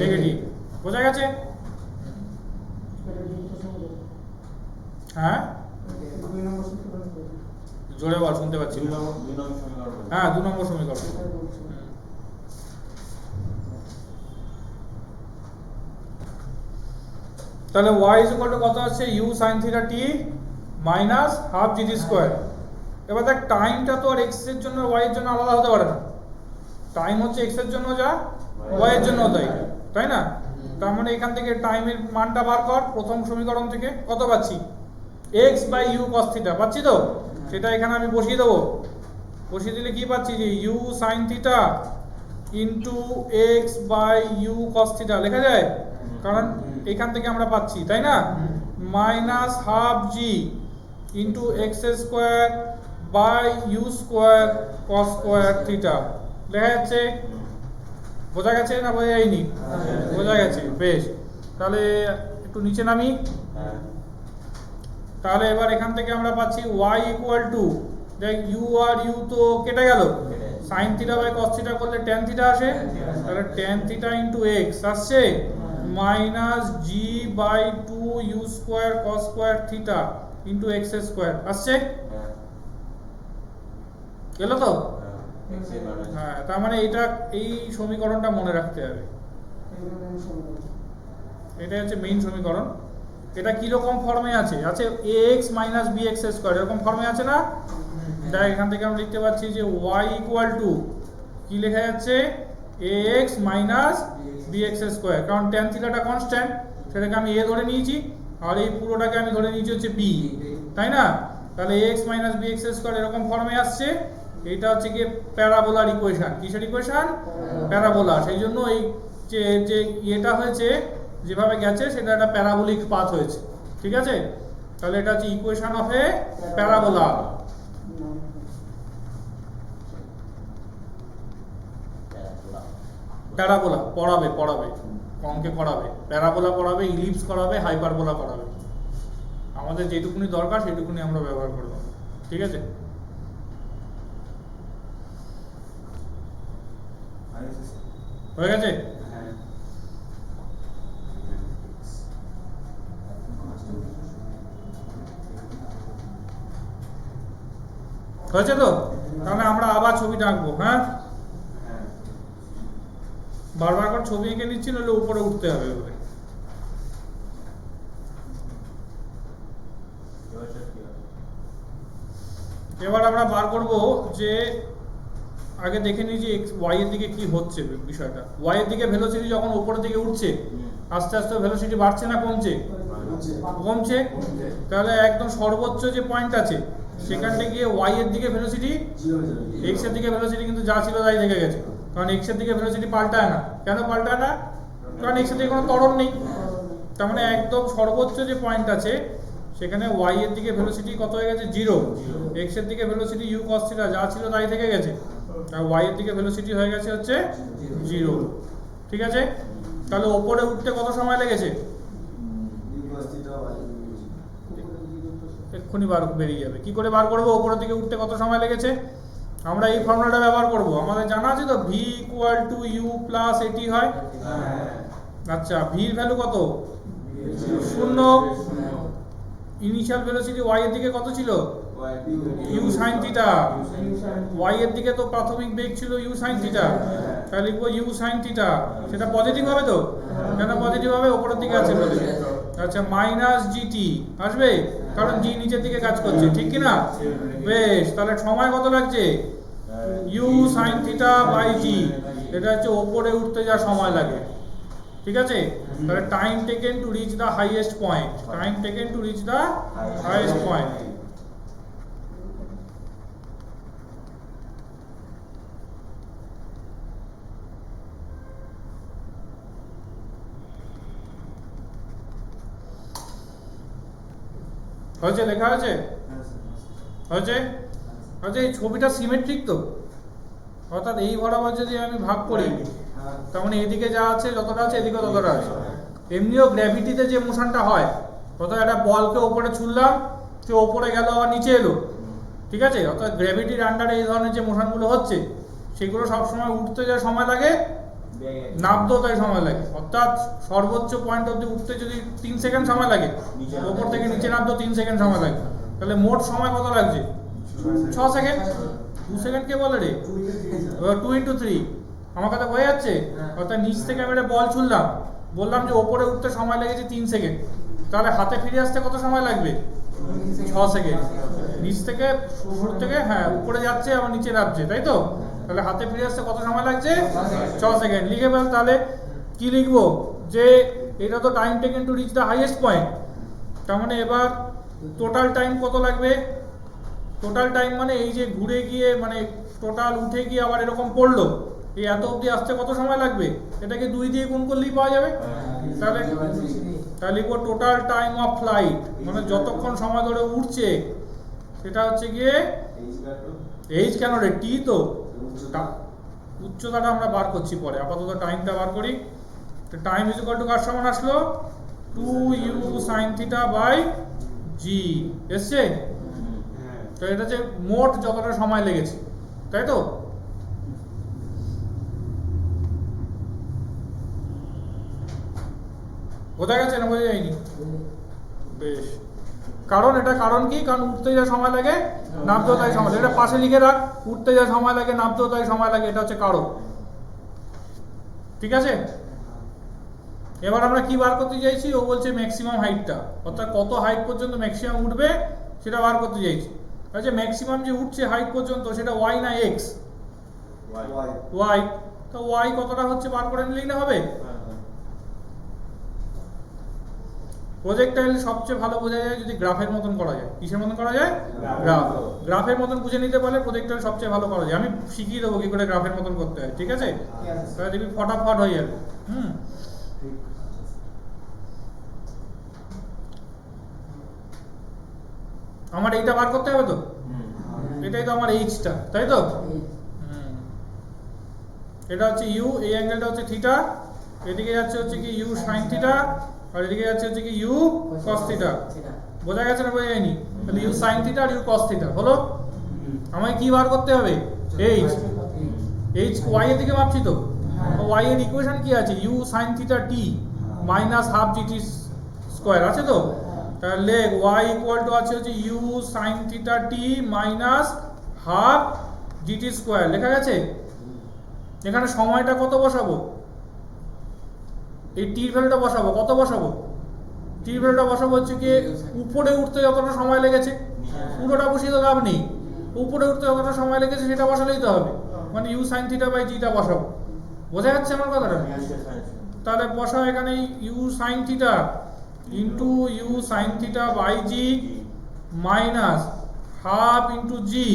নেগেটিভ। বোঝা গেছে? হ্যাঁ জোরে বল, শুনতে পাচ্ছি। হ্যাঁ 2 নম্বর সমীকরণ। তাহলে y ইজ ইকুয়াল টু কত আছে? u sin theta t minus half gt square. এবার দেখ টাইমটা তো আর x এর জন্য y এর জন্য আলাদা হতে পারে না, টাইম হচ্ছে x এর জন্য যা y এর জন্য তাই, তাই না? তার মানে এখান থেকে টাইমের মানটা বার কর, প্রথম সমীকরণ থেকে কত পাচ্ছি? x by u cos theta পাচ্ছি তো, সেটা এখানে আমি বসিয়ে দেবো। বসিয়ে দিলে কি পাচ্ছি? যে u sin theta into x by u cos theta লেখা যায়, কারণ এখান থেকে আমরা পাচ্ছি, তাই না? Minus half g into x square by u square cos square theta লেখা যাচ্ছে। বোঝা গেছে না বোঝা যায়নি? বোঝা গেছে, বেশ। তাহলে একটু নিচে নামি। তাহলে এবার এখান থেকে আমরা পাচ্ছি y ইকুয়াল টু দেখ ইউ আর ইউ তো কেটে গেল, কেটে গেছে। Sin theta by cos theta করলে ট্যান থিটা আসে, তাহলে ট্যান থিটা ইন্টু এক্স আসছে minus g by two you square cos square theta into x square আসছে, হ্যাঁ গেল তো? হ্যাঁ এক্স এর মান আছে হ্যাঁ, তার মানে এটা এই সমীকরণটা মনে রাখতে হবে, এটা হচ্ছে মেইন সমীকরণ। এটা কিরকম ফর্মে আছে? আছে ax মাইনাস bx স্কোয়ার এরকম ফর্মে আছে না? দেখ এখান থেকে আমরা লিখতে পাচ্ছি যে y ইকুয়াল টু কি লেখা যাচ্ছে ax মাইনাস bx স্কোয়ার, কারণ tan থিটাটা কনস্ট্যান্ট, সেটাকে আমি a ধরে নিয়েছি আর এই পুরোটাকে আমি ধরে নিয়েছি হচ্ছে b, তাই না? তাহলে ax মাইনাস bx স্কোয়ার এরকম ফর্মে আসছে। এইটা হচ্ছে কি প্যারাবোলার ইকুয়েশন। কিসের ইকুয়েশন? প্যারাবোলা। সেই জন্য এই যে যে এটা হয়েছে যেভাবে গেছে সেটা একটা প্যারাবোলিক পাথ হয়েছে, ঠিক আছে? তাহলে এটা হচ্ছে equation of A parabola. Parabola পড়াবে অঙ্কে করাবে, প্যারাবোলা পড়াবে, ইলিপস করাবে, হাইপারবোলা করাবে। আমাদের যেটুকুনি দরকার সেটুকুনি আমরা ব্যবহার করব, ঠিক আছে? হয়ে গেছে? হ্যাঁ হয়েছে তো? তাহলে আমরা আবার ছবিটা আঁকবো। হ্যাঁ, হ্যাঁ বারবার করে ছবি এঁকে নিচ্ছি, নইলে উপরে উঠতে হবে ওদের। এবার স্যার কি হবে? এবার আমরা বার করব যে আগে দেখে নিই যে y এর দিকে কি হচ্ছে বিষয়টা। y এর দিকে ভেলোসিটি যখন উপরের দিকে উঠছে আস্তে আস্তে ভেলোসিটি বাড়ছে না কমছে? কমছে। তাহলে একদম সর্বোচ্চ যে পয়েন্ট আছে সেখানটা গিয়ে y এর দিকে ভেলোসিটি, x এর দিকে ভেলোসিটি কিন্তু যা ছিল তাই থেকে গেছে, কারণ x এর দিকে ভেলোসিটি পাল্টায় না। কেন পাল্টায় না? কারণ x এর দিকে কোনো ত্বরণ নেই। তার মানে একদম সর্বোচ্চ যে পয়েন্ট আছে সেখানে y এর দিকে ভেলোসিটি কত হয়ে গেছে? 0। x এর দিকে ভেলোসিটি u cos থিটা যা ছিল তাই থেকে গেছে, আর y এর দিকে ভেলোসিটি হয়ে গেছে হচ্ছে 0, ঠিক আছে? তাহলে ওপরে উঠতে কত সময় লেগেছে? এক্ষুনি বেরিয়ে যাবে। কি করে বার করবো ওপরের দিকে উঠতে কত সময় লেগেছে? আমরা এই ফর্মুলাটা ব্যবহার করব। আমাদের জানা আছে তো v equal to u plus at হয়। আচ্ছা, v এর ভ্যালু কত? 0। ইনিশিয়াল ভেলোসিটি y এর দিকে কত ছিল? u sin theta. y এর দিকে তো প্রাথমিক বেগ ছিল u sin থিটা, তাহলে লিখবো u sin থিটা। সেটা পজিটিভ হবে তো? কেন পজিটিভ হবে? উপরের দিকে আছে বলে। আচ্ছা, মাইনাস gt আসবে কারণ g নিচের দিকে কাজ করছে, ঠিক কি না? বেশ, তাহলে সময় কত লাগছে? u sin theta by g, এটা হচ্ছে উপরে উঠতে যা সময় লাগে, ঠিক আছে? তাহলে time taken to reach the highest point, time taken to reach the highest point. হয়েছে? লেখা হয়েছে? হয়েছে? আচ্ছা, এই ছবিটা সিমেট্রিক তো, অর্থাৎ এই বরাবর যদি আমি ভাগ করি তার মানে এদিকে যা আছে যতটা আছে এদিকে ততটা আছে। এমনিও গ্র্যাভিটিতে যে মোশনটা হয়, অর্থাৎ একটা বলকে ওপরে ছুড়লাম, সে ওপরে গেল আবার নিচে এলো, ঠিক আছে? অর্থাৎ গ্র্যাভিটির আন্ডারে এই ধরনের যে মোশনগুলো হচ্ছে সেগুলো সবসময় উঠতে যা সময় লাগে নামতেও তাই সময় লাগে। অর্থাৎ সর্বোচ্চ পয়েন্ট অবধি উঠতে যদি 3 সেকেন্ড সময় লাগে, ওপর থেকে নিচে নামতেও 3 সেকেন্ড সময় লাগে, তাহলে মোট সময় কত লাগছে? 6 সেকেন্ড। 2 সেকেন্ড কে বলে রে? 2 into 3। আমার কথা হয়ে যাচ্ছে? অর্থাৎ নিচ থেকে আমি একটা বল ছুড়লাম, বললাম যে ওপরে উঠতে সময় লেগেছে 3 সেকেন্ড, তাহলে হাতে ফিরে আসতে কত সময় লাগবে? 6 সেকেন্ড। নিচ থেকে শুরু থেকে হ্যাঁ উপরে যাচ্ছে আবার নিচে নামছে, তাই তো? তাহলে হাতে ফিরে আসতে কত সময় লাগছে? 6 সেকেন্ড। লিখে ফেল তাহলে। কি লিখবো? যে এটা তো time taken to reach the highest point, তার মানে এবার টোটাল টাইম কত লাগবে? টোটাল টাইম মানে এই যে ঘুরে গিয়ে মানে টোটাল উঠে গিয়ে আবার এরকম পড়লো, এই এত অবধি আসতে কত সময় লাগবে? এটাকে 2 দিয়ে গুণ করলেই পাওয়া যাবে। তাহলে লিখবো টোটাল টাইম অফ ফ্লাইট, মানে যতক্ষণ সময় ধরে উঠছে সেটা হচ্ছে গিয়ে এইচ কেন রে? টি তো। উচ্চতাটা আমরা বার করছি পরে, আপাতত টাইমটা বার করি। তো টাইম ইজ ইকুয়াল টু কার সমান আসলো? 2u sin theta by g এসছে? তো এটা যে মোট যতটা সময় লেগেছে, তাই তো? বোঝা গেছে না বোঝা যায়নি? বেশ, কারণ এটা কারণ কি? কারণ উঠতে যা সময় লাগে নামতেও তাই সময় লাগে। এটা পাশে লিখে রাখ, উঠতে যা সময় লাগে নামতেও তাই সময় লাগে, এটা হচ্ছে কারণ। ঠিক আছে, এবার আমরা কি বার করতে চাইছি? ও বলছে ম্যাক্সিমাম হাইটটা, অর্থাৎ কত হাইট পর্যন্ত ম্যাক্সিমাম উঠবে সেটা বার করতে চাইছি। আচ্ছা, ম্যাক্সিমাম যে উঠছে হাইট পর্যন্ত সেটা ওয়াই না এক্স? Y y. তো ওয়াই কতটা হচ্ছে বার করে নিলেই না হবে? প্রজেক্টাইল সবচেয়ে ভালো বোঝা যায় যদি গ্রাফের মতন করা যায়। কিসের মতন করা যায়? গ্রাফ। গ্রাফের মতন বুঝে নিতে পারলে প্রজেক্টাইল সবচেয়ে ভালো করা যায়। আমি শিখিয়ে দেবো কি করে গ্রাফের মতন করতে হয়, ঠিক আছে? তাহলে দেখবি ফটাফট হয়ে যাবে। আমার এইটা বার করতে হবে তো, এটাই তো আমার এইচটা, তাই তো? এটা হচ্ছে ইউ, এই অ্যাঙ্গেলটা হচ্ছে থিটা, এদিকে যাচ্ছে হচ্ছে কি ইউ সাইন থিটা, আর এদিকে যাচ্ছে হচ্ছে কি ইউ কস থিটা। বোঝা গেছে না বোঝা যায়নি? তাহলে ইউ সাইন থিটা আর ইউ কস থিটা হলো। আমাকে কি বার করতে হবে? এইচ। এইচ ওয়াই এর দিকে মাপছি তো, ওয়াই এর ইকুয়েশন কি আছে? ইউ সাইন থিটা টি মাইনাস হাফ জিটি স্কোয়ার আছে তো। তাহলে ওয়াই ইকুয়াল টু আছে হচ্ছে ইউ সাইন থিটা টি মাইনাস হাফ জিটি স্কোয়ার। লেখা গেছে? এখানে সময়টা কত বসাবো? এই টির ভ্যালুটা বসাবো। কত বসাবো? টির ভ্যালুটা বসাবো হচ্ছে কি উপরে উঠতে যতটা সময় লেগেছে, পুরোটা বসিয়ে তো লাভ নেই। উপরে উঠতে যতটা সময় লেগেছে সেটা বসালেই তো হবে, মানে ইউ সাইন থিটা বাই জিটা বসাবো। বোঝা যাচ্ছে আমার কথাটা? তাহলে বসাও এখানে U sign theta into U sign theta by G minus half into G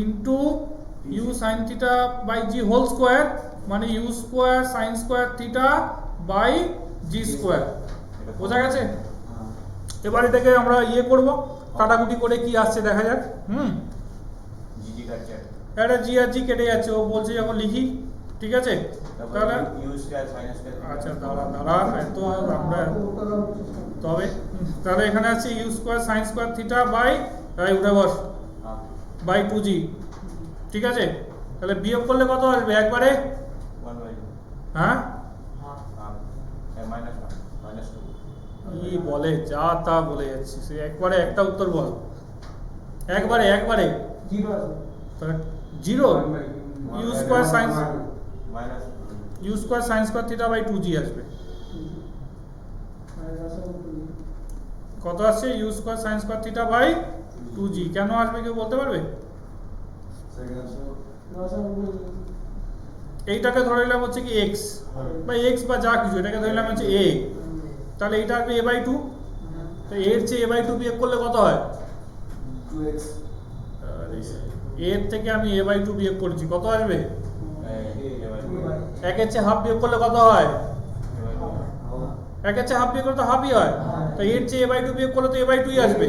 into U sign theta by G whole square, মানে U square sign square theta by G square. বোঝা গেছে? এবার এটাকে আমরা ইয়ে করব, কাটাকুটি করে কি আসছে দেখা যাক। জিজি কাটছে, এটা জি আর জি কেটে যাচ্ছে, ও বলছে যখন লিখি। ঠিক আছে, তাহলে ইউ স্কয়ার সাইন স্কয়ার। আচ্ছা দাঁড়া এত আমরা তবে তাহলে এখানে আছে u square sign square theta by উঠে বস বাই টু জি। ঠিক আছে, তাহলে বিয়োগ করলে কত আসবে একবারে? 1/2 হ্যাঁ মাইনাস 1 মাইনাস 2। কি বলে যা তা বলে যাচ্ছে, সে একবারে একটা উত্তর বল। একবারে তাহলে zero U square sine minus U square sign square theta by two G আসবে। কত আসছে? U square sign square theta by two G. কেন আসবে কেউ বলতে পারবে? এইটাকে ধরে নিলাম হচ্ছে কি এক্স বা এক্স বা যা কিছু, এটাকে ধরে নিলাম হচ্ছে এ। তাহলে এইটা আসবে এ বাই টু। তো এর চেয়ে এ বাই টু বিয়োগ করলে কত হয়? 2x। এর থেকে আমি এ বাই টু বিয়োগ করেছি, কত আসবে? এই একের চেয়ে হাফ বিয়োগ করলে কত হয়? একের চেয়ে হাফ বিয়োগ করলে তো হাফই হয়। তো এর চেয়ে এ বাই টু বিয়োগ করলে তো এ বাই টুই আসবে।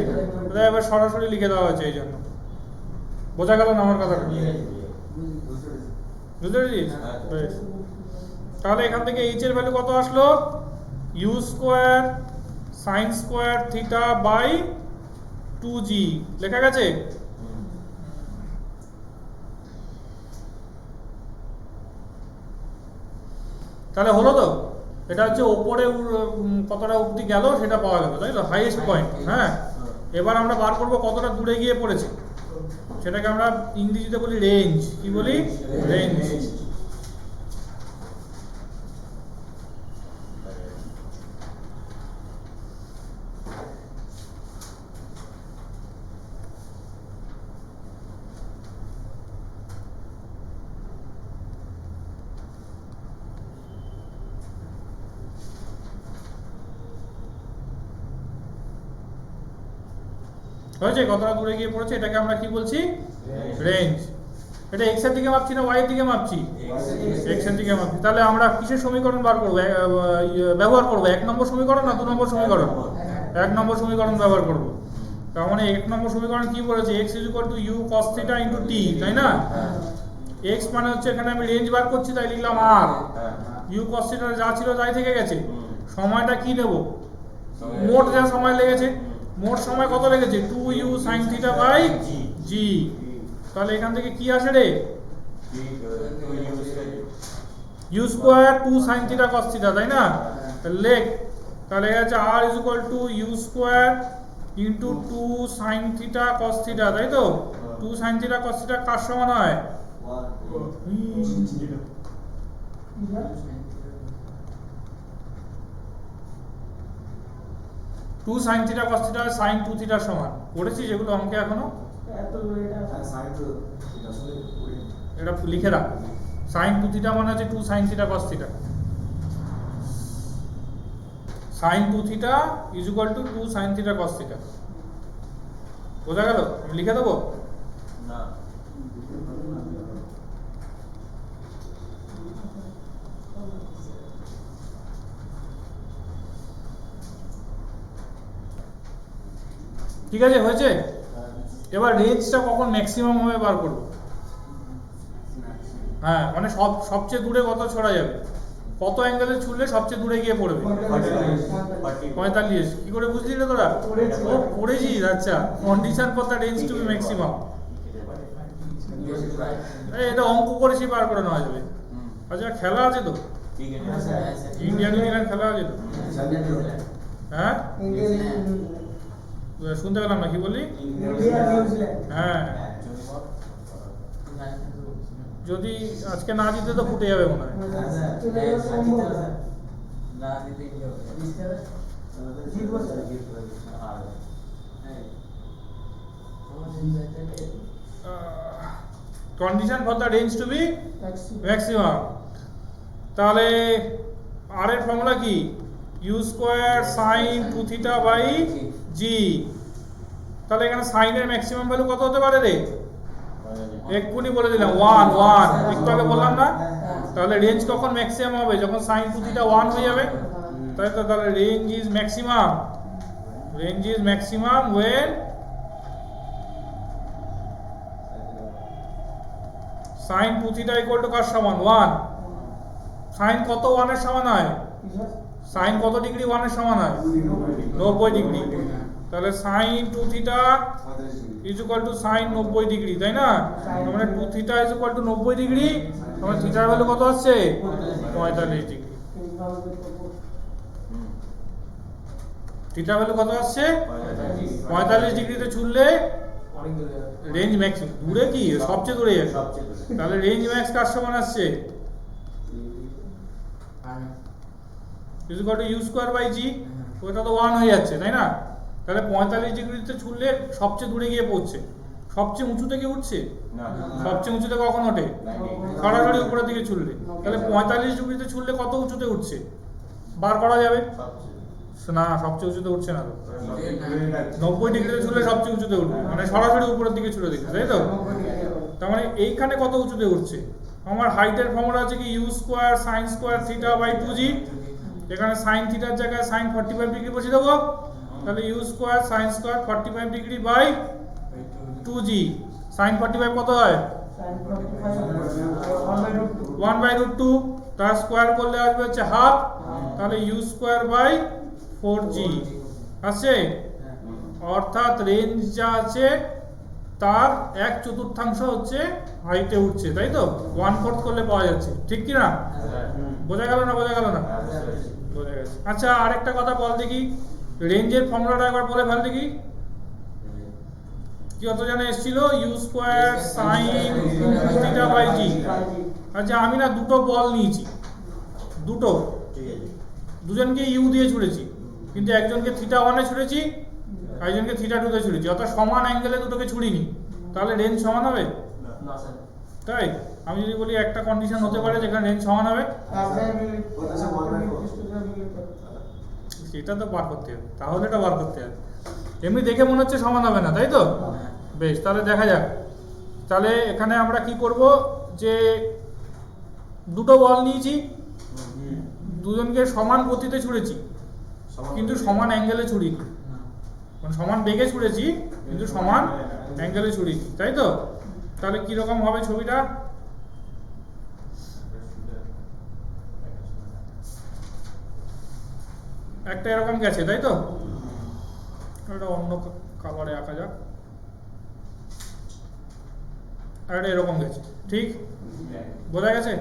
তাহলে এবার সরাসরি লিখে দেওয়া হয়েছে এই জন্য। বোঝা গেল না আমার কথাটা? বুঝতে পেরেছিস? বেশ, তাহলে এখান থেকে এইচ এর ভ্যালু কত আসলো? U square sign square theta by two G. লেখা গেছে? তাহলে হলো তো? এটা হচ্ছে ওপরে কতটা অবধি গেল সেটা পাওয়া গেল, তাই তো? Highest point. হ্যাঁ, এবার আমরা বার করবো কতটা দূরে গিয়ে পড়েছে, সেটাকে আমরা ইংরেজিতে বলি রেঞ্জ। কি বলি? রেঞ্জ। হয়েছে? কতটা দূরে গিয়ে পড়েছে এটাকে আমরা কি বলছি? রেঞ্জ। এটা এক্স এর দিকে মাপছি না ওয়াই এর দিকে মাপছি? এক্স এর দিকে মাপছি। তাহলে আমরা কিসের সমীকরণ বার করবো, ব্যবহার করবো? 1 নম্বর সমীকরণ না 2 নম্বর সমীকরণ? 1 নম্বর সমীকরণ ব্যবহার করবো। তার মানে 1 নম্বর সমীকরণ কি বলেছে? x is equal to u cos theta into t, তাই না? x মানে হচ্ছে এখানে আমি রেঞ্জ বার করছি তাই লিখলাম r। ইউ cos থিটা যা ছিল তাই থেকে গেছে। সময়টা কি নেব? মোট যা সময় লেগেছে, মোট সময় কত লেগেছে? 2u sin থিটা বাই জি। জি। তাহলে এখান থেকে কি আসে রে? G 2 U square. U square 2 sine theta cos theta, তাই না? তাহলে লেখ, তাহলে আছে R is equal to you square into 2 sine theta cos theta, তাই তো? 2 সাইন থিটা কস থিটা কার সমান হয়? 2 sine theta cos theta sine 2 থিটার সমান। পড়েছিস যেগুলো অঙ্কে এখনো? এটা লিখে রাখ। সাইন 2 থিটা মানে হচ্ছে 2 sine theta cos theta. Sine 2 theta is equal to 2 sine theta cos theta. বোঝা গেল? আমি লিখে দেবো? না। ঠিক আছে, হয়েছে? এবার রেঞ্জটা কখন ম্যাক্সিমাম হবে বার করবো। হ্যাঁ, মানে সবচেয়ে দূরে কত ছড়া যাবে, কত অ্যাঙ্গেলে ছুড়লে সবচেয়ে দূরে গিয়ে পড়বে। 45। কি করে বুঝলি রে তোরা? ও পড়েছিস, আচ্ছা। Condition for the range to be maximum. এটা অঙ্ক করেছি, বার করে নেওয়া যাবে। আচ্ছা, খেলা আছে তো? ঠিক আছে। ইন্ডিয়া নিউজিল্যান্ড খেলা আছে তো? হ্যাঁ, শুনতে পেলাম না, কি বললি? হ্যাঁ, যদি আজকে না জিতে তো ফুটে যাবে মনে হয়। Condition for the range to be maximum. তাহলে আর এর ফর্মুলা কি? You square sine 2 theta by G. তাহলে এখানে সাইনের ম্যাক্সিমাম ভ্যালু কত হতে পারে রে? এক্ষুনি বলে দিলাম 1 একটু আগে বললাম না? তাহলে রেঞ্জ কখন ম্যাক্সিমাম হবে? যখন সাইন 2 থিটা 1 হয়ে যাবে, তাই তো? তাহলে range is maximum when sine 2 theta equal to কার সমান? 1। সাইন কত 1 এর সমান হয়? সাইন কত ডিগ্রি 1 এর সমান হয়? 90 ডিগ্রি। তাহলে sine 2 theta is equal to sine 90 degree, তাই না? মানে 2 theta is equal to 90 degree. মানে থিটার ভ্যালু কত আসছে? 45 ডিগ্রি। থিটার ভ্যালু কত আসছে? 45 ডিগ্রিতে ছুড়লে রেঞ্জ ম্যাক্স। দূরে কি? সবচেয়ে দূরে যাবে। তাহলে রেঞ্জ ম্যাক্স কার সমান আসছে? Is equal to you square by G. ওটা তো 1 হয়ে যাচ্ছে, তাই না? তাহলে 45 ডিগ্রিতে ছুড়লে সবচেয়ে দূরে গিয়ে পড়ছে। সবচেয়ে উঁচু থেকে উঠছে? না। সবচেয়ে উঁচুতে কখন ওঠে? সরাসরি উপরের দিকে ছুড়লে। তাহলে 45 ডিগ্রিতে ছুড়লে কত উঁচুতে উঠছে বার করা যাবে? না, সবচেয়ে উঁচুতে উঠছে না তো। 90 ডিগ্রিতে ছুড়লে সবচেয়ে উঁচুতে উঠবে, মানে সরাসরি উপরের দিকে ছুড়ে দিচ্ছে, তাই তো? তার মানে এইখানে কত উঁচুতে উঠছে? আমার হাইটের ফর্মুলা আছে কি? You square sign square theta by 2জি। এখানে সাইন থিটার জায়গায় সাইন 45 ডিগ্রি বসিয়ে দেবো। তাহলে u square sign square 45 degree by 2জি। সাইন 45 কত হয়? 1/√2। তার স্কোয়ার করলে আসবে হচ্ছে হাফ। তাহলে ইউ স্কোয়ার বাই 4জি আছে। অর্থাৎ রেঞ্জ যা আছে তার 1/4 হচ্ছে হাইটে উঠছে, তাই তো? 1/4 করলে পাওয়া যাচ্ছে, ঠিক কি না? বোঝা গেল না? বোঝা গেল না? বোঝা গেছে। আচ্ছা, আরেকটা কথা বল দেখি, রেঞ্জের ফর্মুলাটা একবার বলে ফেল দেখি। কি অত জানা এসেছিল? U square sine theta by g. আচ্ছা, আমি না দুটো বল নিয়েছি, দুটো, দুজনকে ইউ দিয়ে ছুড়েছি, কিন্তু একজনকে থিটা 1 এ ছুড়েছি, একজনকে থিটা 2 তে ছুড়েছি। অর্থাৎ সমান অ্যাঙ্গেলে দুটোকে ছুড়িনি। তাহলে রেঞ্জ সমান হবে? না স্যার। তাই আমি যদি বলি একটা কন্ডিশন হতে পারে যেখানে রেঞ্জ সমান হবে, সেটা তো বার করতে হবে। তাহলে এটা বার করতে হবে। এমনি দেখে মনে হচ্ছে সমান হবে না, তাই তো? বেশ, তাহলে দেখা যাক। তাহলে এখানে আমরা কি করব, যে দুটো বল নিয়েছি, দুজনকে সমান গতিতে ছুড়েছি, কিন্তু সমান অ্যাঙ্গেলে ছুড়িনি। মানে সমান বেগে ছুড়েছি কিন্তু সমান অ্যাঙ্গেলে ছুড়িনি, তাই তো? তাহলে কিরকম হবে ছবিটা? একটা এরকম গেছে, তাই তো? এটা অন্য কালারে আঁকা যাক। আর এটা এরকম গেছে, ঠিক বোঝা গেছে?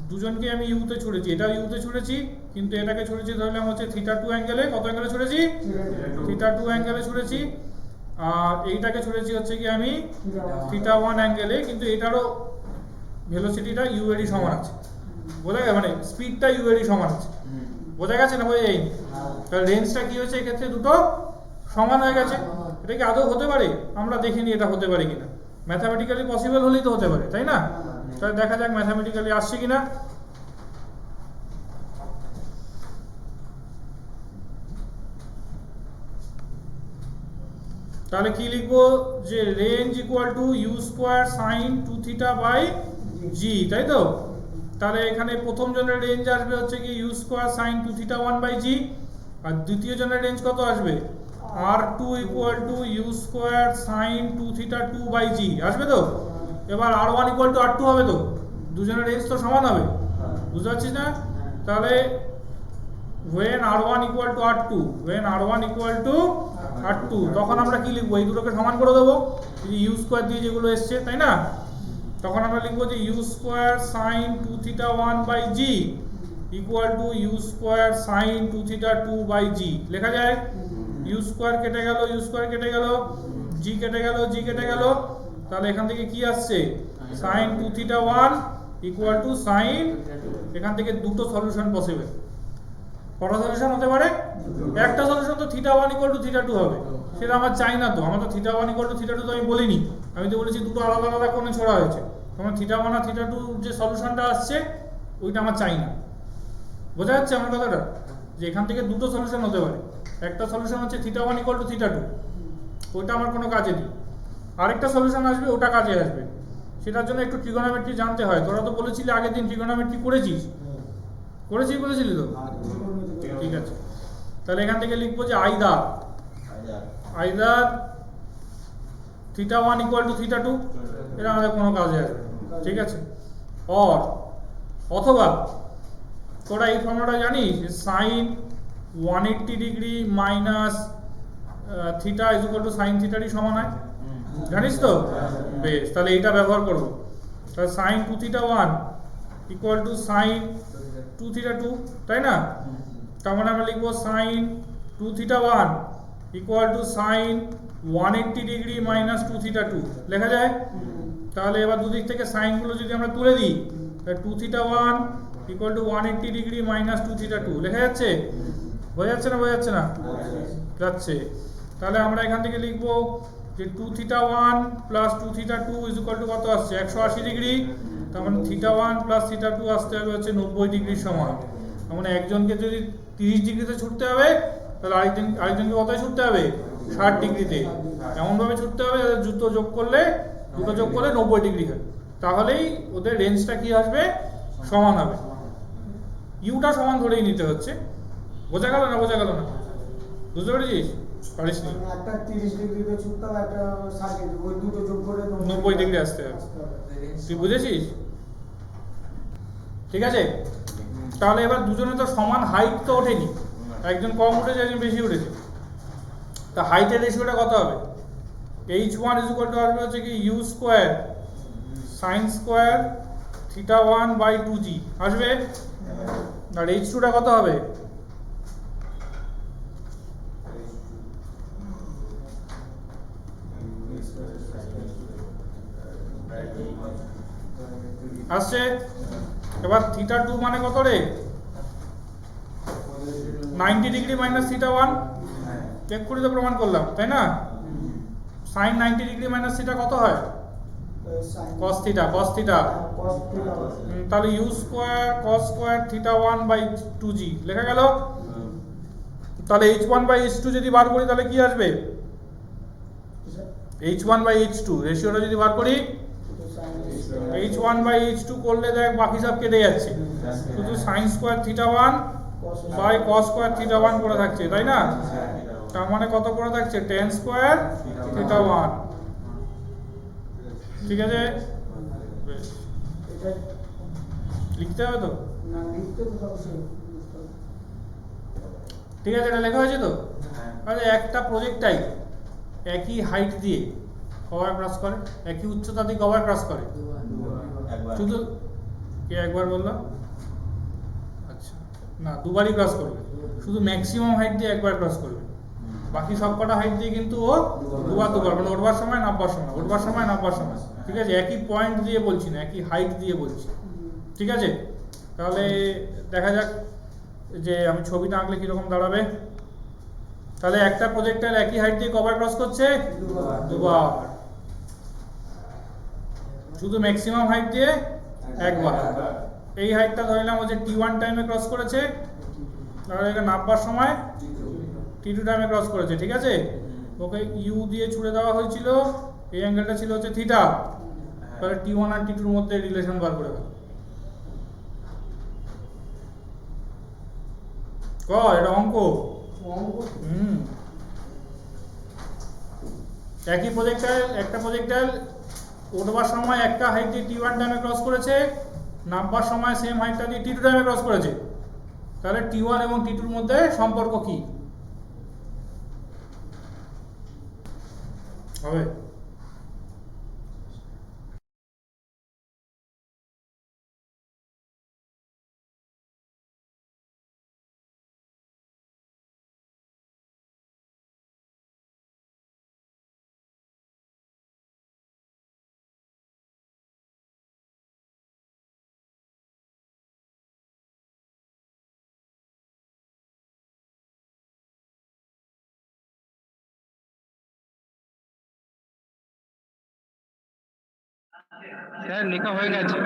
দুজনকে আমি ইউতে ছুড়েছি, এটা ইউতে ছুড়েছি, কিন্তু এটাকে ছুড়েছি ধরলাম হচ্ছে θ2 অ্যাঙ্গেলে। কত অ্যাঙ্গেলে ছুড়েছি? θ2 অ্যাঙ্গেলে ছুড়েছি। আর এইটাকে ছুড়েছি হচ্ছে কি আমি θ1 অ্যাঙ্গেলে, কিন্তু এটারও ভেলোসিটিটা ইউ এরই সমান আছে। বোঝা গেছে? মানে স্পিডটা ইউ এরই সমান আছে। বোঝা গেছে না বোঝা যায়নি? তাহলে রেঞ্জটা কি হয়েছে এক্ষেত্রে? দুটো সমান হয়ে গেছে। এটা কি আদৌ হতে পারে? আমরা দেখিনি এটা হতে পারে কিনা। ম্যাথামেটিক্যালি পসিবল হলেই তো হতে পারে, তাই না? তাহলে দেখা যাক ম্যাথামেটিক্যালি আসছে কিনা। তাহলে কি লিখবো? যে range equal to you square sine 2θ by g, তাই তো? তাহলে এখানে প্রথম জনের রেঞ্জ আসবে হচ্ছে কি you square sine 2θ1 by g, আর দ্বিতীয় জনের রেঞ্জ কত আসবে? r2 equal to you square sine 2θ2 by g আসবে তো? এবার r1 ইকুয়াল টু r2 হবে তো? দুজনের রেঞ্জ তো সমান হবে, বুঝতে পারছিস না? তাহলে when r1 equal to r2, when r1 equal to r2, তখন আমরা কি লিখবো? এই দুটোকে সমান করে দেবো, ইউ স্কোয়ার দিয়ে যেগুলো এসছে, তাই না? তখন আমরা লিখবো যে u square sine 2θ1 by g equal to you square sine 2θ2 by g. লেখা যায়? ইউ স্কোয়ার কেটে গেল, ইউ স্কোয়ার কেটে গেল, জি কেটে গেল, জি কেটে গেল। তাহলে এখান থেকে কি আসছে? সাইন 2θ1 ইকুয়াল টু সাইন, এখান থেকে দুটো সলিউশন পসিবল। কটা সলিউশন হতে পারে? একটা সলিউশন তো θ1 ইকুয়াল টু θ2 হবে, সেটা আমার চাই না তো। আমার তো θ1 ইকুয়াল টু θ2 তো আমি বলিনি, আমি তো বলেছি দুটো আলাদা আলাদা কোণে ছোড়া হয়েছে। তখন θ1 আর θ2 যে সলিউশনটা আসছে ওইটা আমার চাই না। বোঝা যাচ্ছে আমার কথাটা? যে এখান থেকে দুটো সলিউশন হতে পারে। একটা সলিউশন হচ্ছে θ1 ইকুয়াল টু θ2, ওইটা আমার কোনো কাজে নেই। আরেকটা সলিউশন আসবে, ওটা কাজে আসবে। সেটার জন্য একটু ট্রিগোনোমেট্রি জানতে হয়। তোরা তো বলেছিলি আগের দিন ট্রিগোনোমেট্রি করেছিস, বলেছিলি তো? ঠিক আছে, তাহলে এখান থেকে লিখবো যে আইদার θ1 ইকুয়াল টু θ2, এটা আমাদের কোনো কাজে আসবে, ঠিক আছে? অথবা তোরা এই ফর্মুলাটা জানিস, sine 180 degree minus theta is equal to sine থিটারই সমান হয়, জানিস তো? বেশ, তাহলে এইটা ব্যবহার করবো। তাহলে সাইন 2θ1 ইকুয়াল টু সাইন 2θ2, তাই না? তার মানে আমরা লিখবো sine 2θ1 equal to sine 180 degree minus 2θ2, লেখা যায়? তাহলে এবার দুদিক থেকে সাইনগুলো যদি আমরা তুলে দিই, তাহলে 2θ1 ইকুয়াল টু 180 ডিগ্রি মাইনাস 2θ2 লেখা যাচ্ছে? বোঝা যাচ্ছে না? বোঝা যাচ্ছে না? যাচ্ছে। তাহলে আমরা এখান থেকে লিখবো যে 2θ1 প্লাস 2θ2 ইজ ইকুয়াল টু কত আসছে? 180 ডিগ্রি। তার মানে θ1 প্লাস θ2 আসতে হবে হচ্ছে 90 ডিগ্রির সমান। তার মানে একজনকে যদি 30 ডিগ্রিতে ছুটতে হবে, তাহলে আরেকজনকে কতই ছুটতে হবে? 60 ডিগ্রিতে। এমনভাবে ছুটতে হবে যাতে দুটো যোগ করলে 90 ডিগ্রি হয়, তাহলেই ওদের রেঞ্জটা কি আসবে? সমান হবে। ইউটা সমান ধরেই নিতে হচ্ছে। বোঝা গেল না? বোঝা গেল না? বুঝতে পেরেছিস? পারিস নি? একটা 30 ডিগ্রিতে ছুটতে হবে, একটা 60 ডিগ্রি, ওই দুটো যোগ করে 90 ডিগ্রি আসতে হবে। তুই বুঝেছিস? ঠিক আছে, তাহলে এবার দুজনে তো সমান হাইট তো ওঠেনি, একজন কম উঠেছে একজন বেশি উঠেছে। তা হাইটের রেশিওটা কত হবে? h1 ইজ ইকুয়াল টু আসবে হচ্ছে কি you square sign square θ1 by 2g আসবে। আর h2টা কত হবে? আসছে। এবার θ2 মানে কত রে? 90 ডিগ্রি মাইনাস θ1, চেক করে তো প্রমাণ করলাম, তাই না? সাইন 90 ডিগ্রি মাইনাস থিটা কত হয়? cos theta. তাহলে u square cos square θ1 by 2g লেখা গেল। তাহলে h1 বাই h2 যদি বার করি তাহলে কি আসবে? h1 বাই h2 রেশিওটা যদি বার করি, h1 বাই h2 করলে দেখ বাকি সব কেটে যাচ্ছে, শুধু sine square θ1 by cos square θ1 করে থাকছে, তাই না? তার মানে কত করে থাকছে? tan square θ1। ঠিক আছে, লিখতে হবে তো? ঠিক আছে, এটা লেখা হয়েছে তো? তাহলে একটা প্রজেক্টাইল একই হাইট দিয়ে কবার ক্রস করে? একই উচ্চতা দিয়ে কবার ক্রস করে? একবার শুধু কে একবার বললো? আচ্ছা, না, দুবারই ক্রস করবে। শুধু ম্যাক্সিমাম হাইট দিয়ে একবার ক্রস করবে, বাকি সব কটা হাইট দিয়ে কিন্তু ও দুবার মানে উঠবার সময় নামবার সময়, উঠবার সময় নামবার সময়। ঠিক আছে, একই পয়েন্ট দিয়ে বলছি না, একই হাইট দিয়ে বলছি। ঠিক আছে, তাহলে দেখা যাক যে আমি ছবিটা আঁকলে কিরকম দাঁড়াবে। তাহলে একটা প্রজেক্টাইল একই হাইট দিয়ে কবার ক্রস করছে? দুবার। শুধু ম্যাক্সিমাম হাইট দিয়ে একবার। এই হাইটটা ধরে নিলাম হচ্ছে t1 টাইমে ক্রস করেছে, তাহলে এটা নামবার সময় t2 টাইমে ক্রস করেছে। ঠিক আছে, ওকে ইউ দিয়ে ছুড়ে দেওয়া হয়েছিল, এই অ্যাঙ্গেলটা ছিল হচ্ছে থিটা। তাহলে t1 আর t2 এর মধ্যে রিলেশন বার করে দাও। এটা অঙ্ক। একই প্রজেক্টাইল, একটা প্রজেক্টাইল উঠবার সময় একটা হাইট দিয়ে t1 টাইমে ক্রস করেছে, নামবার সময় সেম হাইটটা দিয়ে t2 টাইমে ক্রস করেছে। তাহলে t1 এবং t2 এর মধ্যে সম্পর্ক কি হবে? স্যার লেখা হয়ে গেছে।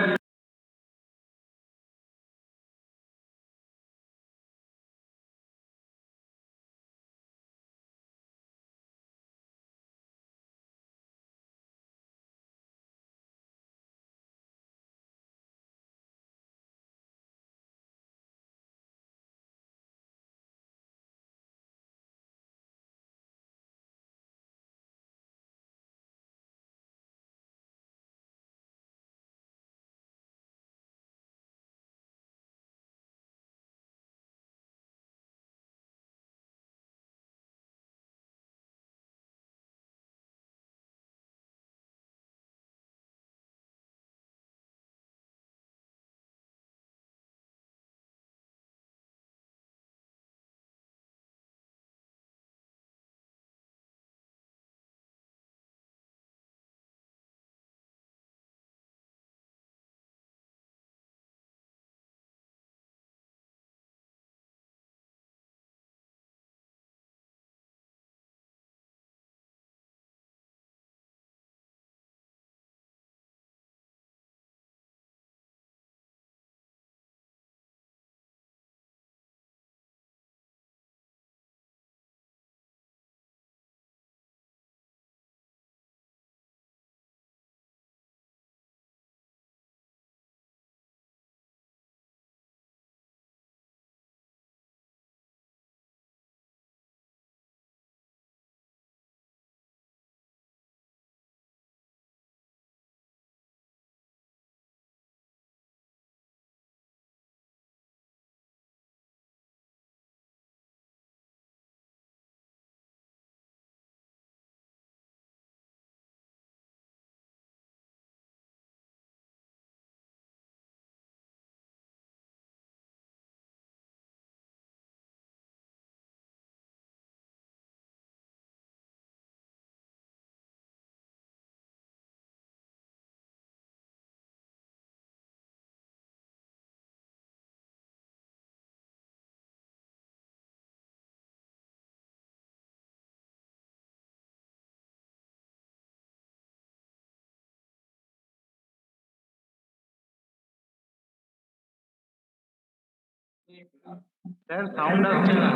স্যার সাউন্ড আসছে না।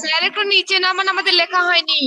স্যার একটু নিচে নামান, আমাদের লেখা হয়নি।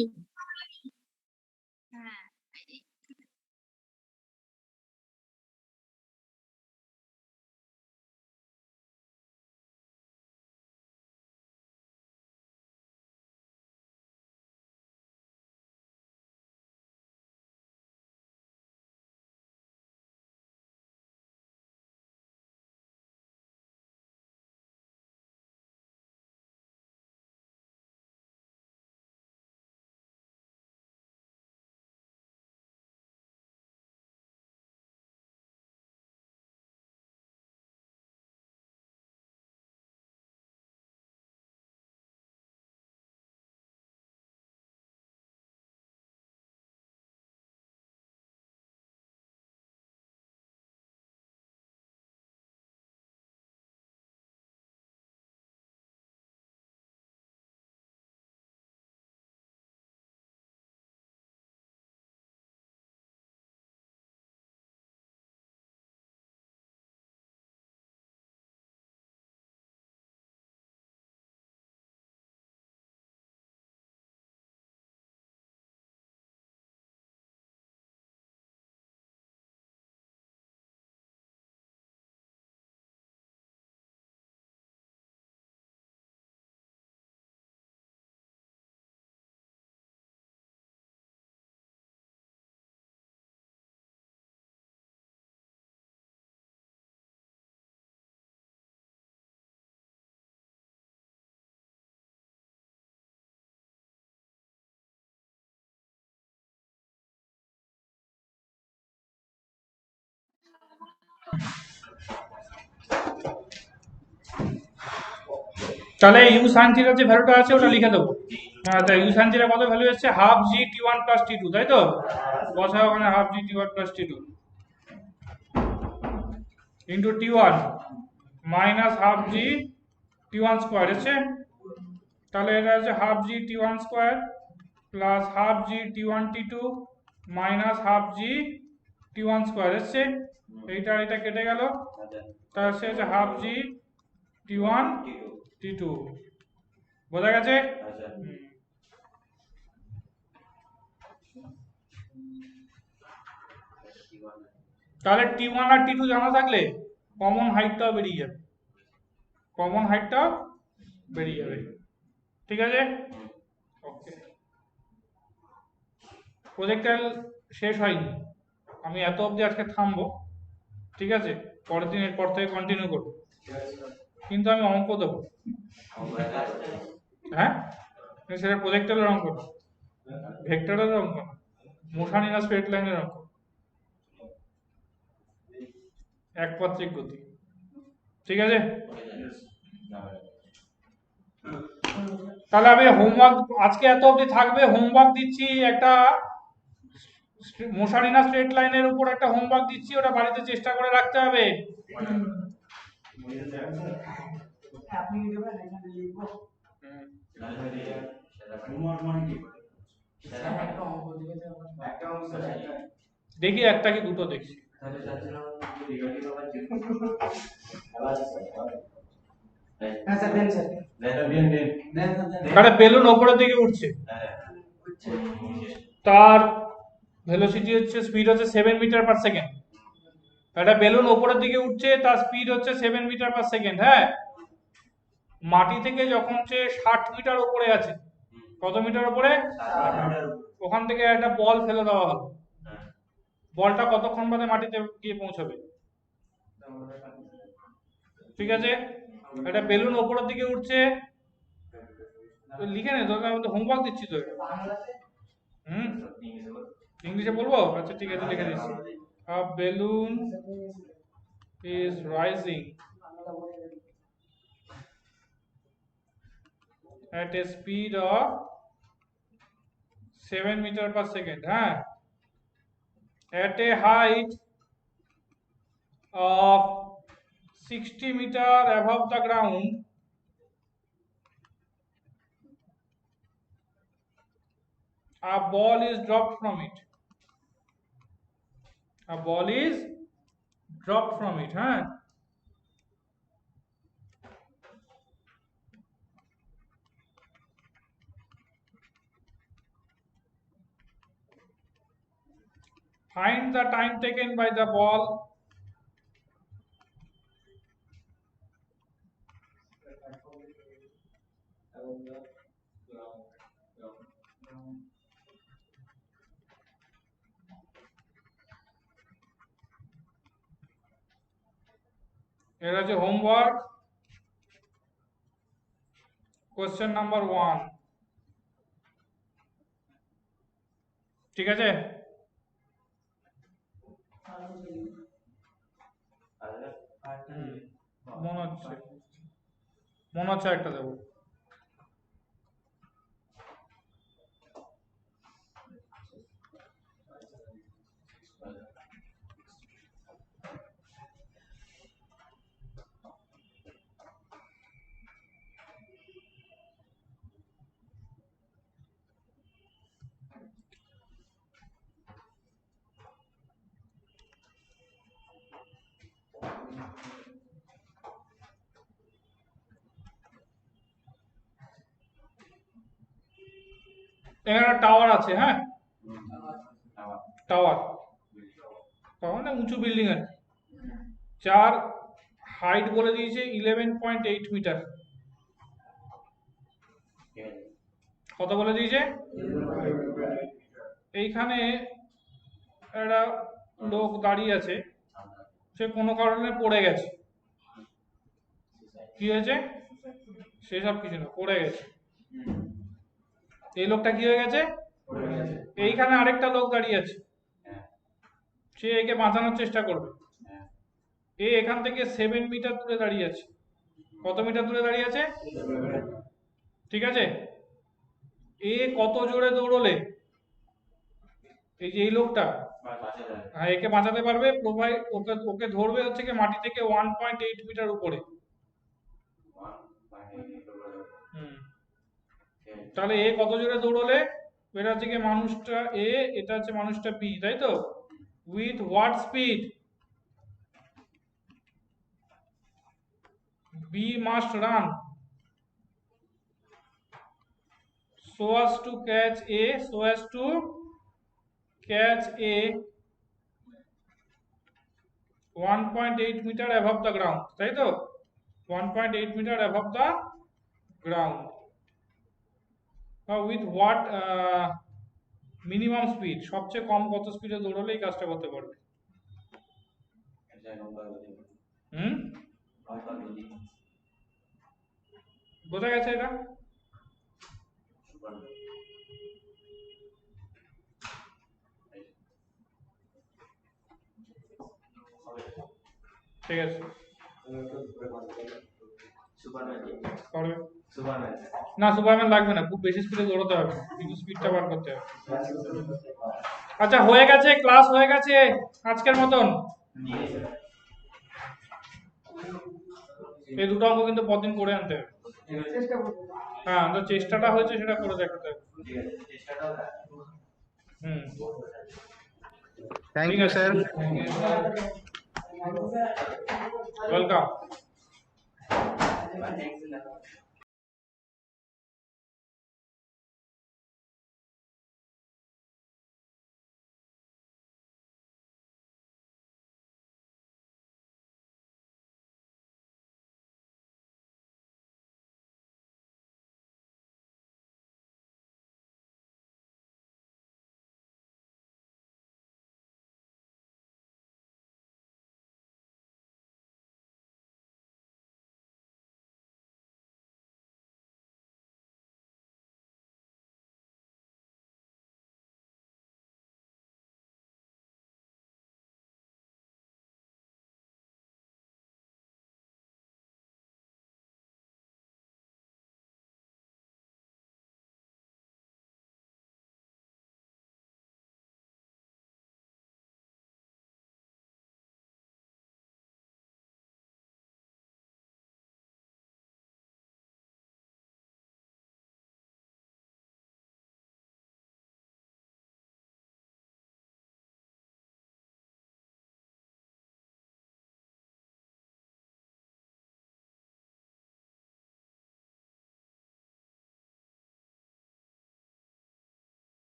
তাহলে ইউ সাইন থিটার যে ভ্যালুটা আছে ওটা লিখে দেবো। তাই ইউ সাইন থিটার কত ভ্যালু এসেছে? Half g t one plus t two, তাই তো? বসাও ওখানে half g t one plus t two into t one minus half g t one square এসছে। তাহলে এটা হচ্ছে half g t one square plus half g t one t two minus half g t one square এসছে। এইটা এটা কেটে গেল, তার সে হচ্ছে half g t one t two. বোঝা গেছে? তাহলে টি ওয়ান আর টি টু জানা থাকলে কমন হাইটটাও বেরিয়ে যাবে, কমন হাইটটাও বেরিয়ে যাবে। ঠিক আছে? ওকে, প্রজেক্টাল শেষ হয়নি, আমি এত অবধি আজকে থামবো। ঠিক আছে, পরের দিন এরপর থেকে কন্টিনিউ করবো, কিন্তু আমি অঙ্ক দেবো। হ্যাঁ, সেটা প্রজেক্টালের অঙ্ক না, ভেক্টরের অঙ্ক না, মোশানি না স্ট্রেট লাইনের অঙ্ক, একপাত্রিক গতি। ঠিক আছে? তাহলে আমি হোমওয়ার্ক আজকে এত অবধি থাকবে। হোমওয়ার্ক দিচ্ছি একটা, মোশানি না স্ট্রেট লাইনের উপর একটা হোমওয়ার্ক দিচ্ছি, ওটা বাড়িতে চেষ্টা করে রাখতে হবে। আপনি দেবেন, এখানে লিখবো। দেখি একটা কি দুটো দেখি। হ্যাঁ স্যার দেন স্যার একটা বেলুন ওপরের দিকে উঠছে, তার ভেলোসিটি হচ্ছে, স্পিড হচ্ছে 7 মিটার পার সেকেন্ড। একটা বেলুন ওপরের দিকে উঠছে, তার স্পিড হচ্ছে 7 মিটার পার সেকেন্ড। হ্যাঁ, মাটি থেকে যখন সে 60 মিটার উপরে আছে, কত মিটার উপরে? ওখান থেকে একটা বল ফেলে দেওয়া হলো, বলটা কতক্ষণ বাদে মাটিতে গিয়ে পৌঁছবে? ঠিক আছে, একটা বেলুন ওপরের দিকে উঠছে, লিখে নে, তোকে আমি তো হোমওয়ার্ক দিচ্ছি তো। হুম, ইংলিশে বলবো? আচ্ছা ঠিক আছে, লিখে দিচ্ছি। A balloon is rising at a speed of 7 meter per second. হ্যাঁ, at a height of 60 meter above the ground, a ball is dropped from it. A ball is dropped from it. হ্যাঁ, find the time taken by the ball এর আছে হোমওয়ার্ক, কোশ্চেন নাম্বার 1। ঠিক আছে, মনে হচ্ছে একটা দেবো। এখানে একটা টাওয়ার আছে। হ্যাঁ, টাওয়ার, টাওয়ার মানে উঁচু বিল্ডিং আছে, যার হাইট বলে দিয়েছে 11.8 মিটার। কত বলে দিয়েছে? এইখানে একটা লোক দাঁড়িয়ে আছে, সে কোনো কারণে পড়ে গেছে। কি হয়েছে? সেসব কিছু না, পড়ে গেছে। এই লোকটা কি হয়ে গেছে? এইখানে আরেকটা লোক দাঁড়িয়ে আছে, সে একে বাঁচানোর চেষ্টা করবে। এ এখান থেকে 7 মিটার দূরে দাঁড়িয়ে আছে। কত মিটার দূরে দাঁড়িয়ে আছে? ঠিক আছে, এ কত জোরে দৌড়লে এই যে এই লোকটা, হ্যাঁ, একে বাঁচাতে পারবে? প্রোভাইড ওকে ধরবে হচ্ছে কি মাটি থেকে 1.8 মিটার উপরে। তাহলে এ কত জোরে দৌড়লে? এটা হচ্ছে কি মানুষটা এ, এটা হচ্ছে মানুষটা বি, তাই তো? With what speed B must run so as to catch a 1.8 meter above the ground, তাই তো? 1.8 meter above the ground. With what minimum speed, সবচেয়ে কম কত স্পিডে দৌড়লে এই কাজটা করতে পারবে? বোঝা গেছে এটা? ঠিক আছে, না সুপারম্যান লাগবে না, খুব বেশি স্পিডে দৌড়াতে হবে, কিন্তু স্পিডটা বার করতে হবে। আচ্ছা, হয়ে গেছে, ক্লাস হয়ে গেছে আজকের মতন। এই দুটো অঙ্ক কিন্তু পরদিন করে আনতে হবে। হ্যাঁ, তো চেষ্টাটা হয়েছে সেটা করে দেখাতে হবে। Thank you sir. ওয়েলকাম। আছে বা নেক্সট লেখা